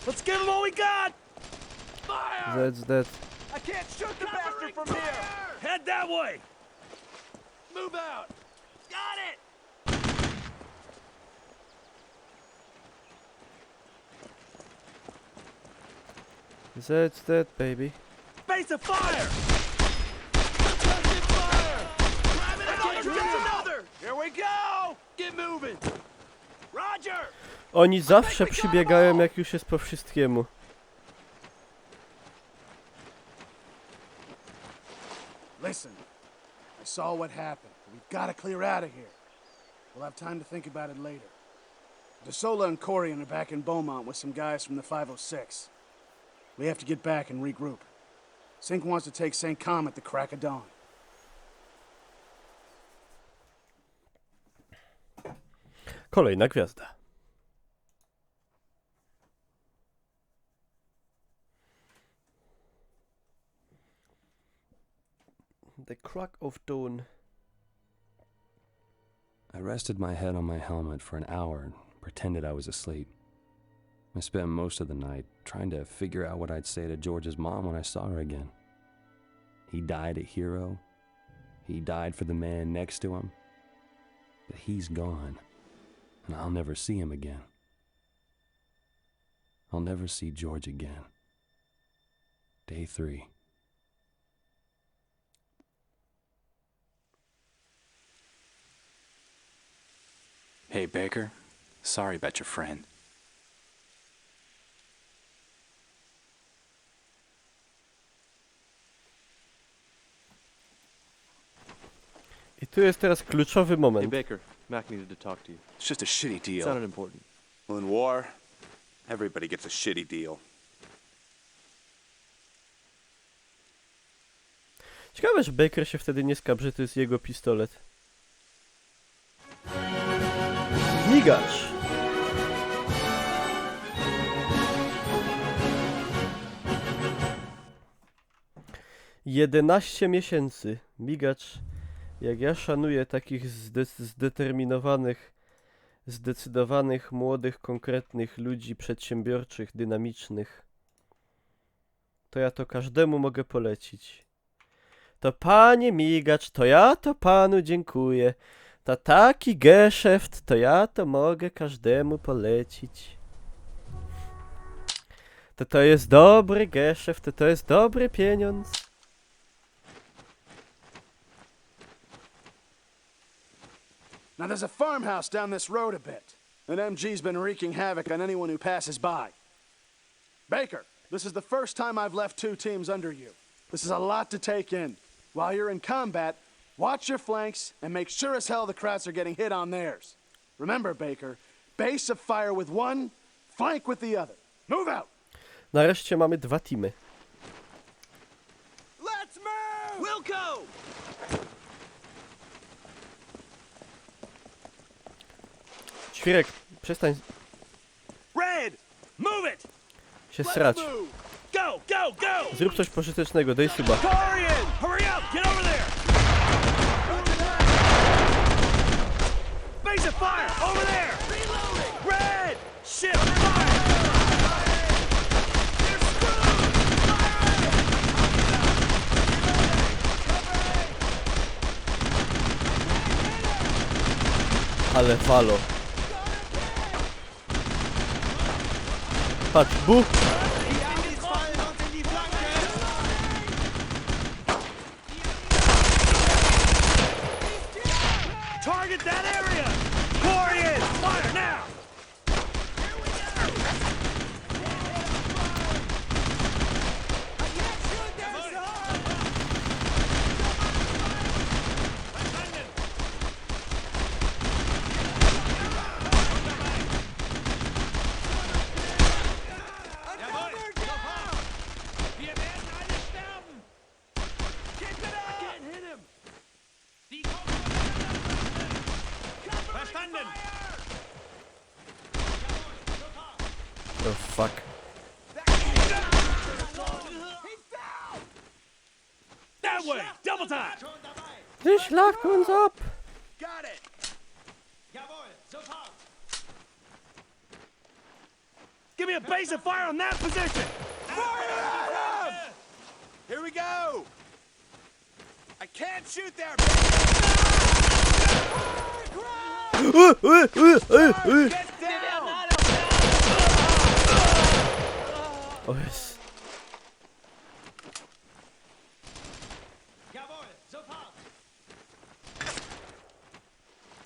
Let's give him all we got! That's dead. I can't shoot the bastard from here! Head that way! Move out! Got it! That's dead, baby. Face of fire! Another! Here we go! Get moving! Roger! Oni zawsze przybiegają, jak już jest po wszystkiemu. Listen, I saw what happened. We've got to clear out of here. We'll have time to think about it later. DeSola and Corian are back in Beaumont with some guys from the 506. We have to get back and regroup. Sink wants to take St. Com at the crack of dawn. Kolejna gwiazda. The crack of dawn. I rested my head on my helmet for an hour and pretended I was asleep. I spent most of the night trying to figure out what I'd say to George's mom when I saw her again. He died a hero. He died for the man next to him. But he's gone, and I'll never see him again. I'll never see George again. Day 3. Hey, Baker. Sorry about your friend. I tu jest teraz kluczowy Hey, moment. Baker. Mac needed to talk to you. It's just a shitty deal. Sounded important. Well, in war, everybody gets a shitty deal. Ciekawe, że Baker się wtedy nie skapł, że to jest jego pistolet. Migacz! „11 miesięcy. Migacz. Jak ja szanuję takich zdeterminowanych, zdecydowanych, młodych, konkretnych ludzi, przedsiębiorczych, dynamicznych. To ja to każdemu mogę polecić. To panie Migacz, to ja to panu dziękuję. To taki geszeft, to ja to mogę każdemu polecić. To jest dobry geszeft, to jest dobry pieniądz. Now there's a farmhouse down this road a bit, and MG's been wreaking havoc on anyone who passes by. Baker, this is the first time I've left 2 teams under you. This is a lot to take in. While you're in combat, watch your flanks and make sure as hell the Krauts are getting hit on theirs. Remember, Baker, base of fire with one, flank with the other. Move out! Nareszcie mamy 2 teamy. Let's move! Wilco! Świrek, przestań Red! Move it! się srać. Go, go, go! Zrób coś pożytecznego, daj suba. Corian! Hurry up! Get over there! Base of fire! Over there! Reloading! Red! Shit! Fire! You're screwed! Ale falo. Patrz, bu! Target that area! Corian! Fire now! Oh fuck. That way! Double time! Sie schlagt uns ab! Got it! Jawohl, sofort! Give me a base of fire on that position! Fire at him! Here we go! I can't shoot there! Get down! O jest.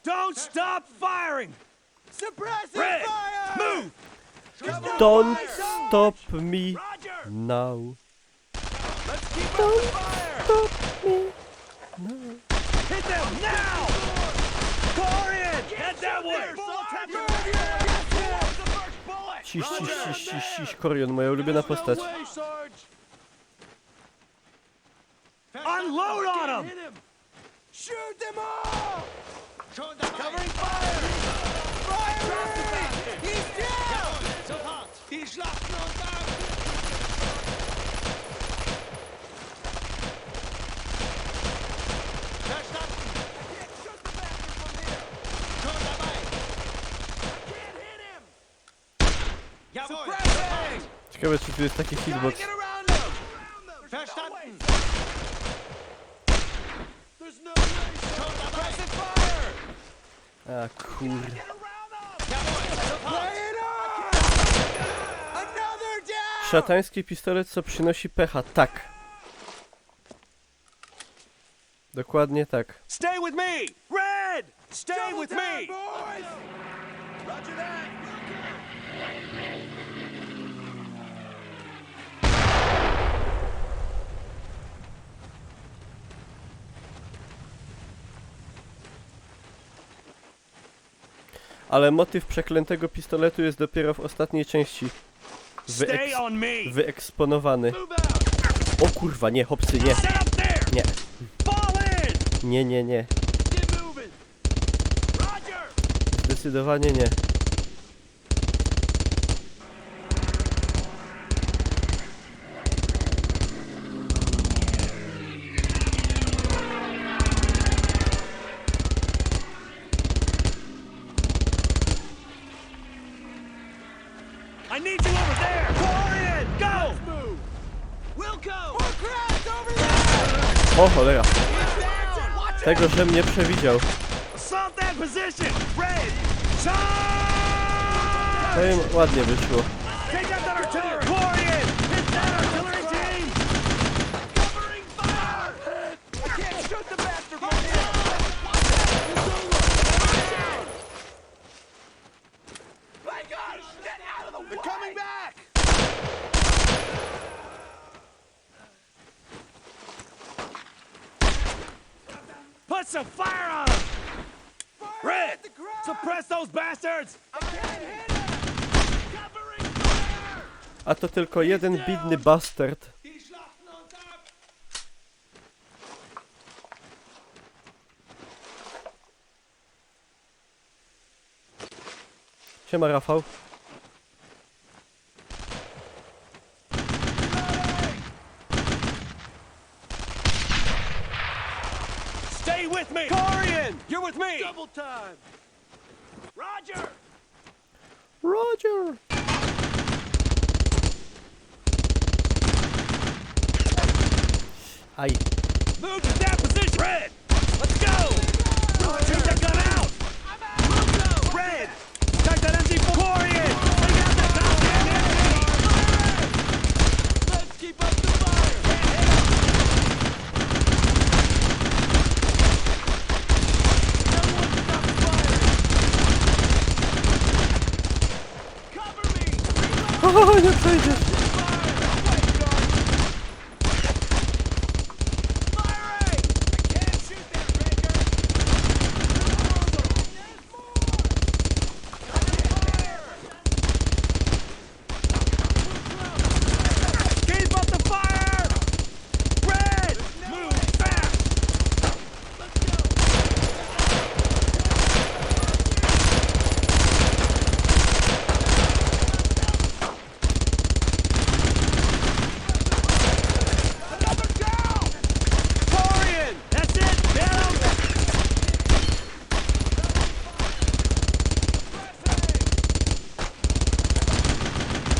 Don't stop firing! Suppressing Red, fire! move! Don't stop me now. Let's keep Don't up the fire! stop me now. Now! Corian! Head that way! Ciś, Corian, moja ulubiona postać. Unload on him! Shoot them all! Covering fire! Fire! He's down! Die Schlachten und Verstanden! Schon dabei! Can't hit him! Suppressing! Ciekawe, czy tu jest taki hitbox. Verstanden! There's no way! Suppressive fire! A kur... Szatański pistolet, co przynosi pecha. Tak. Dokładnie tak. Stay with me! Red! Stay with me! Roger that! Ale motyw przeklętego pistoletu jest dopiero w ostatniej części Stay on me! wyeksponowany. O kurwa, nie, hopsy, nie. Nie. Nie. Zdecydowanie nie. I need you over there! Corian, go! Wilco! More crowds over there! O cholera. Tego, że mnie przewidział. Assault that position! Red! Charge! To im ładnie wyszło. Take out that artillery! Corian! Hit that artillery team! Covering fire! I can't shoot the bastard from here! My God! Get out of the way! They're coming back! Put some fire on them! Red! Suppress those bastards! I can't hit him! Covering fire! A to tylko jeden biedny bastard. Siema, Rafał. Stay with me! Corian! You're with me! Double time! Roger! Roger! Aj. Move to that position! Red! Let's go! Take that gun out! Red! Take that MG4! Corian! Take out that goddamn enemy! Let's keep up the fire! O, nie przejdziesz. Keep up the fire! Red! Move fast! Let's go! Another down! Corian! That's it! Down!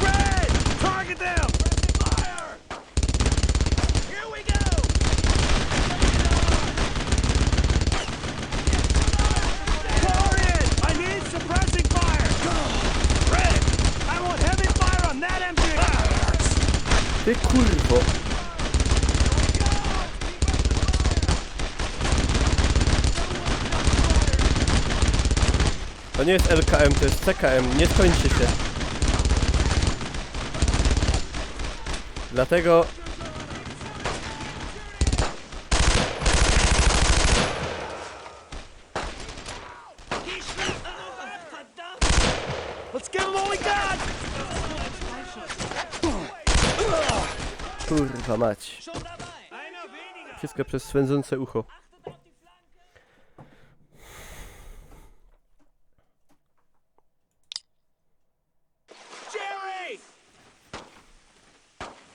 Red! Target them! Fire! Here we go! Corian! I need suppressing fire! Red! I want heavy fire on that MG! Ty kurwo. To nie jest LKM, to jest CKM. Nie skończy się. Dlatego... Kurwa mać. Wszystko przez swędzące ucho. Jerry!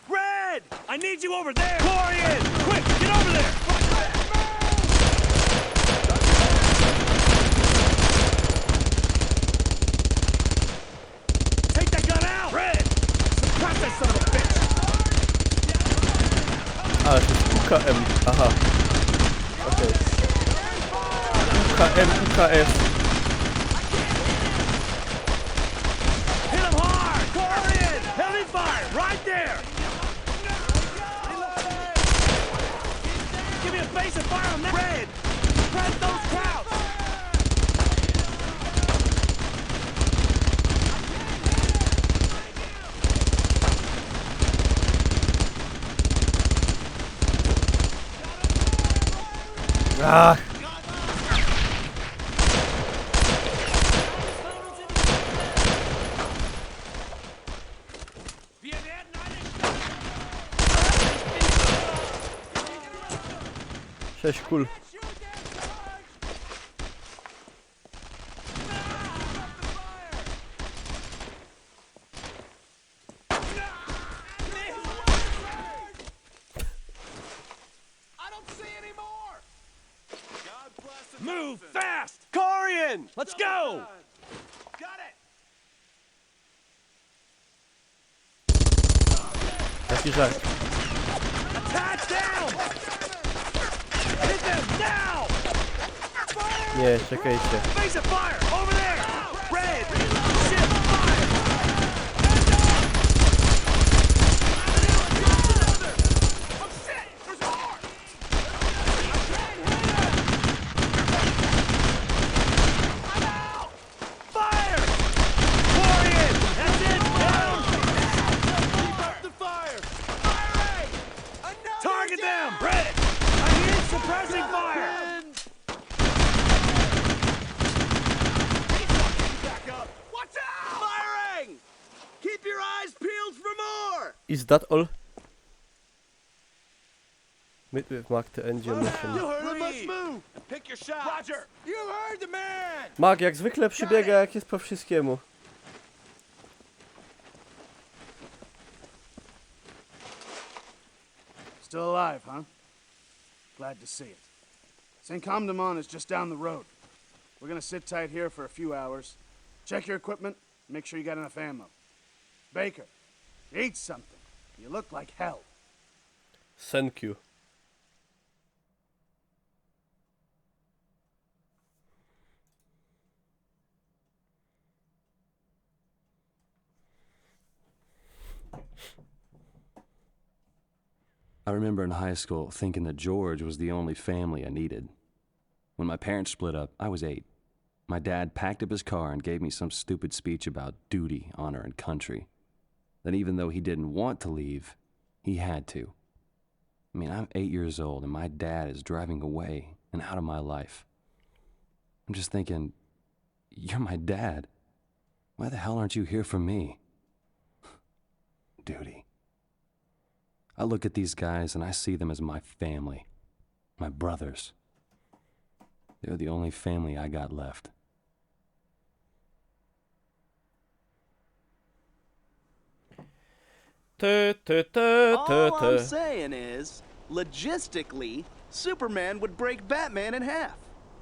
Red! I need you over there! Corian! Quick, get over there! Take that gun out! Red! Suppress that son of a bitch! A, to jest UKM. Aha. Okej. UKM, UKF. Hit him hard! Corian! Heavy fire! Right there! Give me a base and fire on that! Red! Press those crowds! Ach. Sześć kul. Move fast! Corian! Let's go! Got it! Jaki żart. Attach down! Hit them now! Nie, czekajcie. Face of fire! Over there! Red! Ship! Fire! Oh shit! There's more! I'm out! Fire! Corian! That's it! Down! Keep up the fire! Firing! Target them! Red! I need suppressing fire! Watch out! Firing! Keep your eyes peeled for more! Is that all? Mark the engine mission. We must move! Pick your shot! Roger! You heard the man! Mark jak zwykle przybiega jak jest po wszystkiemu. Still alive, huh? Glad to see it. St. Comdemont is just down the road. We're gonna sit tight here for a few hours. Check your equipment, make sure you got enough ammo. Baker, eat something. You look like hell. Thank you. I remember in high school thinking that George was the only family I needed. When my parents split up, I was 8. My dad packed up his car and gave me some stupid speech about duty, honor, and country. That even though he didn't want to leave, he had to. I mean, I'm 8 years old and my dad is driving away and out of my life. I'm just thinking, you're my dad. Why the hell aren't you here for me? Duty. I look at these guys and I see them as my family, my brothers. They're the only family I got left. All I'm saying is, logistically, Superman would break Batman in half.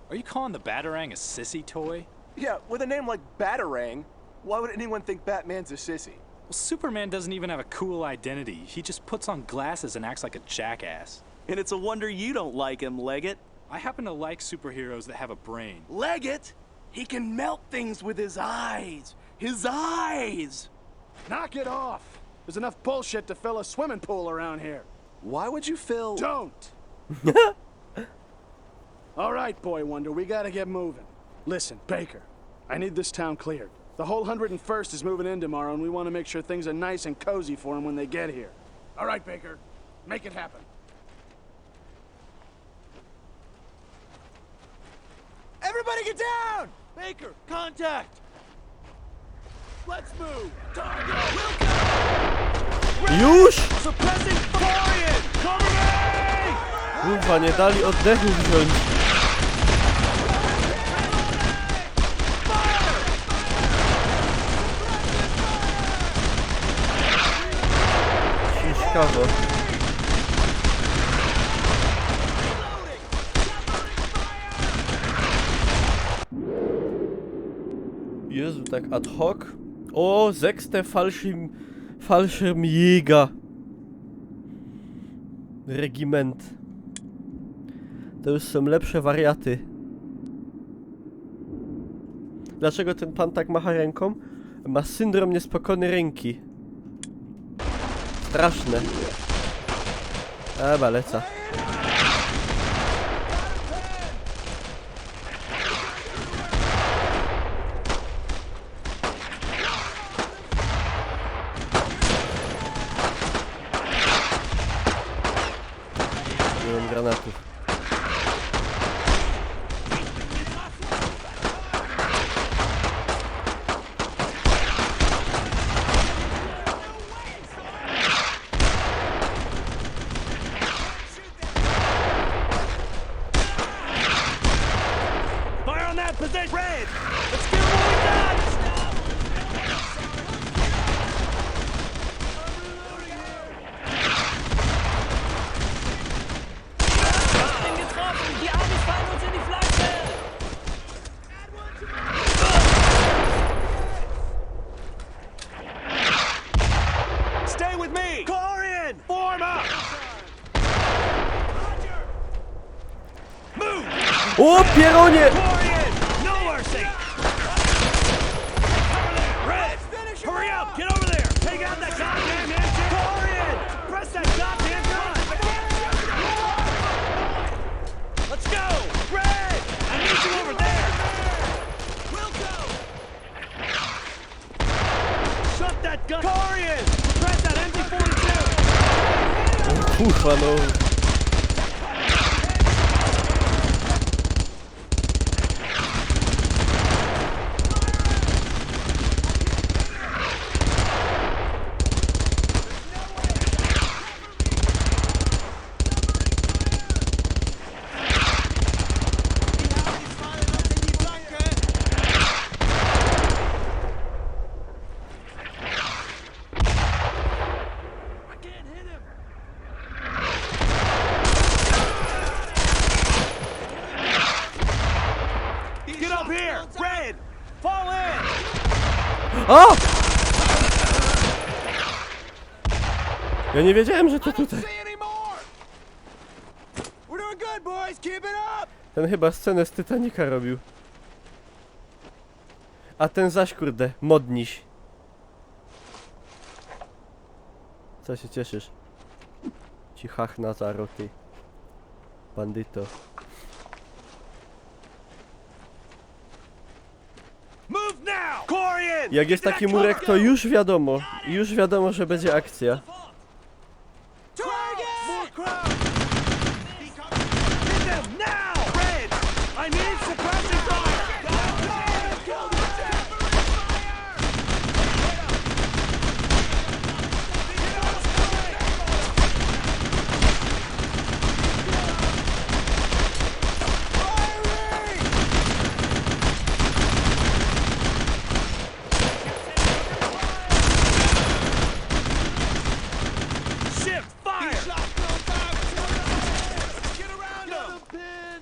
Are you calling the Batarang a sissy toy? Yeah, with a name like Batarang, why would anyone think Batman's a sissy? Well, Superman doesn't even have a cool identity. He just puts on glasses and acts like a jackass. And it's a wonder you don't like him, Leggett. I happen to like superheroes that have a brain. Leggett? He can melt things with his eyes. His eyes! Knock it off! There's enough bullshit to fill a swimming pool around here. Why would you fill... Don't! All right, Boy Wonder, we gotta get moving. Listen, Baker, I need this town cleared. The whole 101st is moving in tomorrow, and we want to make sure things are nice and cozy for them when they get here. All right, Baker, make it happen. Everybody get down! Baker, contact! Let's move. Już! Suppressing Florian. Cover me! Kurwa, nie dali oddechu wziąć. Ciekawe. Jezu, tak ad hoc. O, 6. Fallschirmjäger. Regiment. To już są lepsze wariaty. Dlaczego ten pan tak macha ręką? Ma syndrom niespokojnej ręki. Straszne. Baleca. Nie mam granatów. Fire on that position. Red. Let's get what we got. Bin getroffen! Die Amis fallen uns in die Flanke! Stay with me. Corian. Form up. Move. O, pieronie! Corian. No mercy. Red. Hurry up. Get over there. Take out that goddamn engine. Corian. Press that goddamn gun. Let's go. Red. I need you over there. We'll go. Shut that gun. Corian. Press that MG-42. Kurwa, no. Get up here. Red. Fall in. O! Ja nie wiedziałem, że to tutaj. We're doing good, boys. Keep it up. Ten chyba scenę z Titanica robił. A ten zaś, kurde, modniś. Co się cieszysz? Cichach na zaroty. Bandyto. Move now. Corian. Jak jest taki murek, to już wiadomo, że będzie akcja. More crowd. Hit them now. Red. I need suppressing fire. Shift fire. Get around him.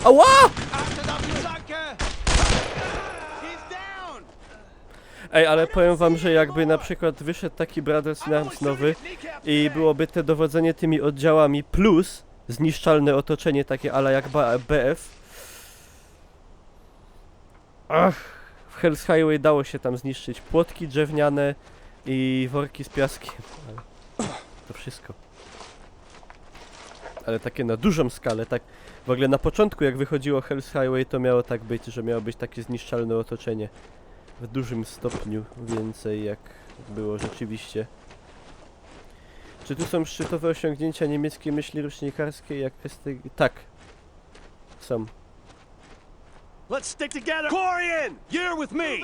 Ała! Ej, ale powiem wam, że jakby na przykład wyszedł taki Brothers in Arms nowy i byłoby te dowodzenie tymi oddziałami plus zniszczalne otoczenie takie ala jak BF. Ach, w Hell's Highway dało się tam zniszczyć płotki drewniane i worki z piaskiem. Ale to wszystko. Ale takie na dużą skalę, tak w ogóle na początku jak wychodziło Hell's Highway to miało tak być, że miało być takie zniszczalne otoczenie. W dużym stopniu więcej jak było rzeczywiście. Czy tu są szczytowe osiągnięcia niemieckiej myśli rusznikarskiej jak STG? Tak. Są. Let's stick together. Corian, you're with me.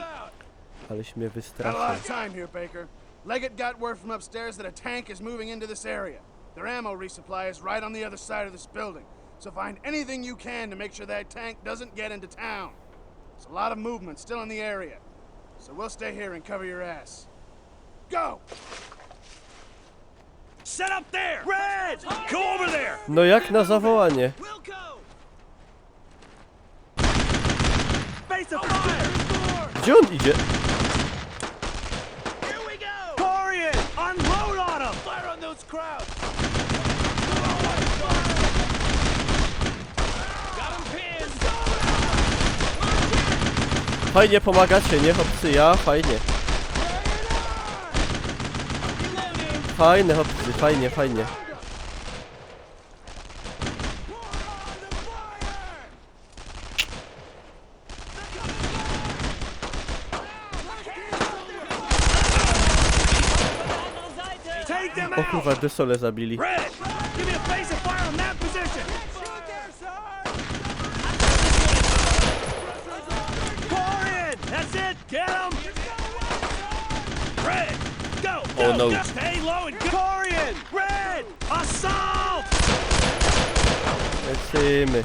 Aleś mnie Got a lot wystraszył. of time here, Baker. Leggett got word from upstairs that a tank is moving into this area. Their ammo resupply is right on the other side of this building. So find anything you can to make sure that tank doesn't get into town. There's a lot of movement still in the area. So we'll stay here and cover your ass. Go! Set up there. Red, go over there. No jak na zawołanie. Face of fire. Gdzie on idzie? Corian, unload on him. Fire on those crowds! Got him pinned! Fajnie pomagacie, nie chłopcy, ja? Fajnie. Fajne chłopcy, fajnie, fajnie. Take them O out. kurwa, Desole zabili. Red, give me a face of fire on that position. Corian, that's it. Get him. Red, go. Oh, go. no. Just stay low and go. Corian, Red, assault. Lecimy.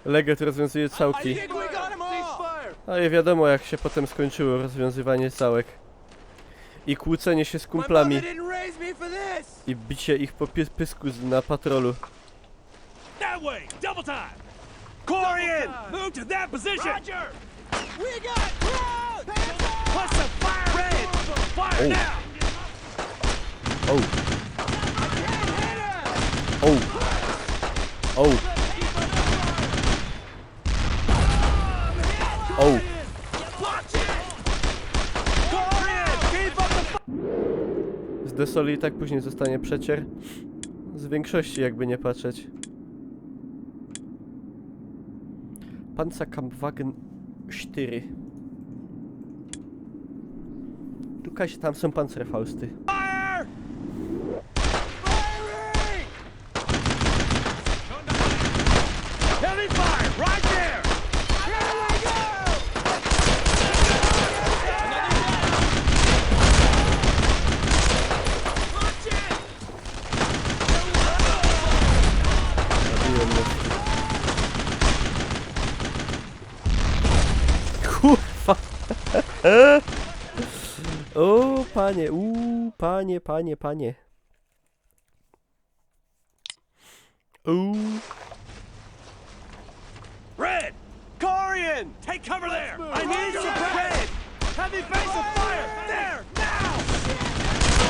Leggett rozwiązuje całki. A i wiadomo jak się potem skończyło rozwiązywanie całek. I kłócenie się z kumplami. I bicie ich po pysku na patrolu. That way, double time. Corian, move to that position. Roger! We got crowd! Plus the fire. Red, fire Oh. now. Oh. Oh. Oh. Oh. Z Desoli i tak później zostanie przecier. Z większości jakby nie patrzeć. Panzerkampfwagen 4. Tukaj się, tam są pancerfausty. Heavy fire, right there. Here we go! Zabiłem mnie. Kurwa. O panie, panie, panie, panie. Red, Corian, take cover there. I need some red. Heavy face of fire. There, now.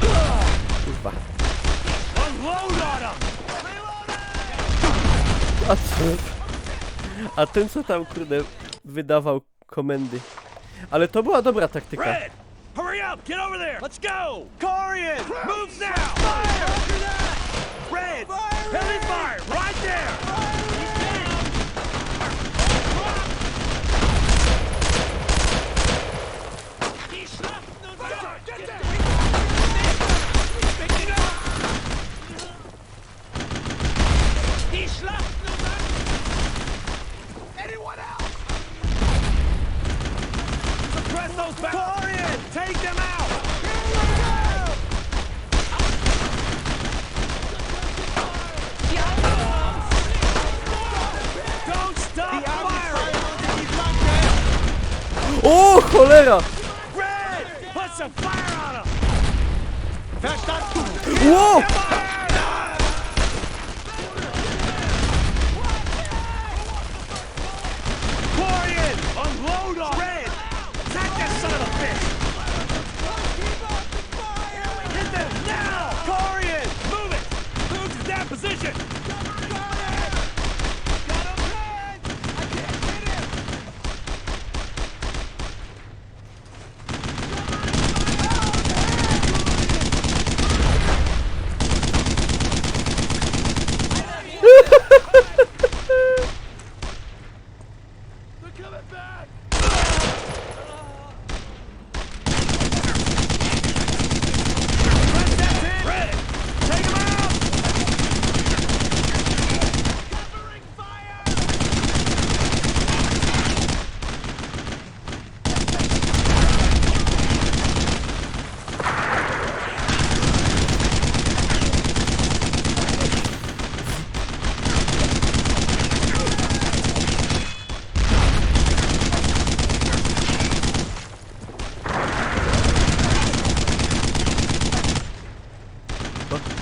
Kurwa. Unload on him. A ten co tam kurde wydawał komendy. Ale to była dobra taktyka. Red, hurry up, get over there. Let's go. Corian, move now. Fire. Red, heavy fire, right there. Anyone else? Suppress those back. Corian, take them out. Don't stop firing. O cholera! Red, put some fire on him. Ło! Corian, unload on Red. Attack that son of a bitch. Hit them now. Corian, move it. Move to that position.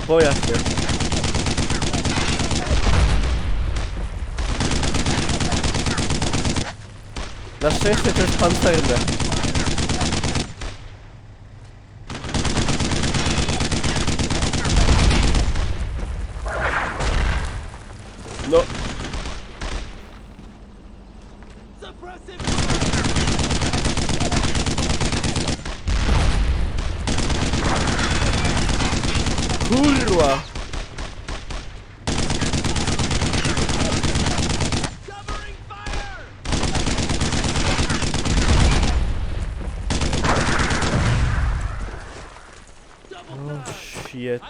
O jasnie. Na szczęście to jest pancerne. No. Kurwa! Oh shit.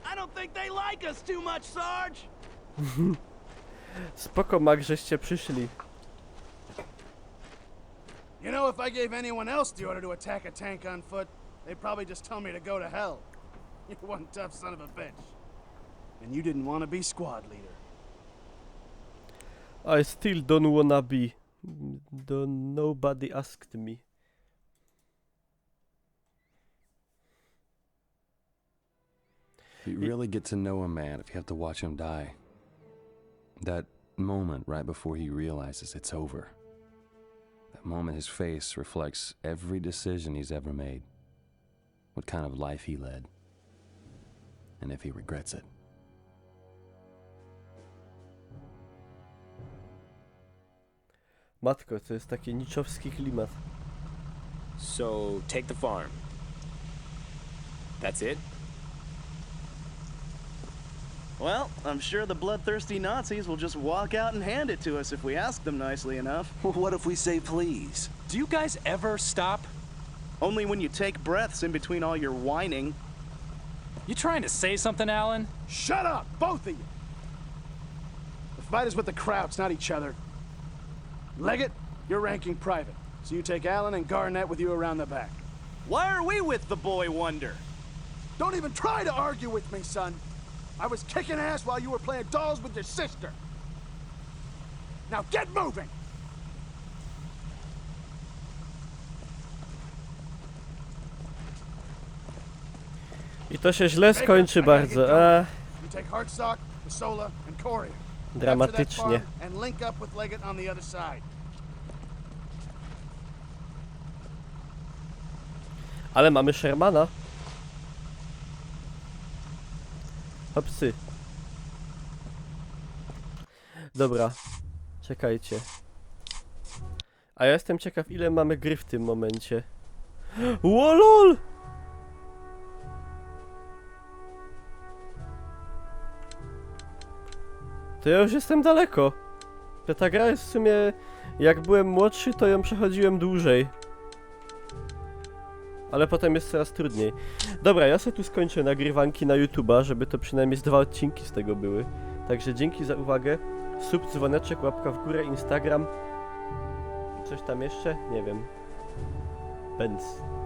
I don't think they like us too much, Sarge. Spoko, Mac, żeście przyszli. You know, if I gave anyone else the order to attack a tank on foot, they'd probably just tell me to go to hell. You're one tough son of a bitch. And you didn't want to be squad leader. I still don't wanna be. Nobody asked me. You really get to know a man if you have to watch him die. That moment right before he realizes it's over. That moment his face reflects every decision he's ever made. What kind of life he led. And if he regrets it. Matko, to jest taki niczowski klimat. So, take the farm. That's it? Well, I'm sure the bloodthirsty Nazis will just walk out and hand it to us if we ask them nicely enough. What if we say please? Do you guys ever stop? Only when you take breaths in between all your whining. You trying to say something, Alan? Shut up, both of you! The fight is with the Krauts, not each other. Leggett, you're ranking private, so you take Allen and Garnett with you around the back. Why are we with the boy wonder? Don't even try to argue with me, son. I was kicking ass while you were playing dolls with your sister. Now get moving! I to się źle skończy bardzo. You take Hartsock, Masola, and Coria. Dramatycznie. And link up with Leggett on the other side. Ale mamy Shermana. Hopsy. Dobra. Czekajcie. A ja jestem ciekaw, ile mamy gry w tym momencie. Łolol! To ja już jestem daleko. Ta gra jest w sumie... Jak byłem młodszy, to ją przechodziłem dłużej. Ale potem jest coraz trudniej. Dobra, ja sobie tu skończę nagrywanki na YouTube'a, żeby to przynajmniej z 2 odcinki z tego były. Także dzięki za uwagę. Sub, dzwoneczek, łapka w górę, Instagram. Coś tam jeszcze? Nie wiem. Benz.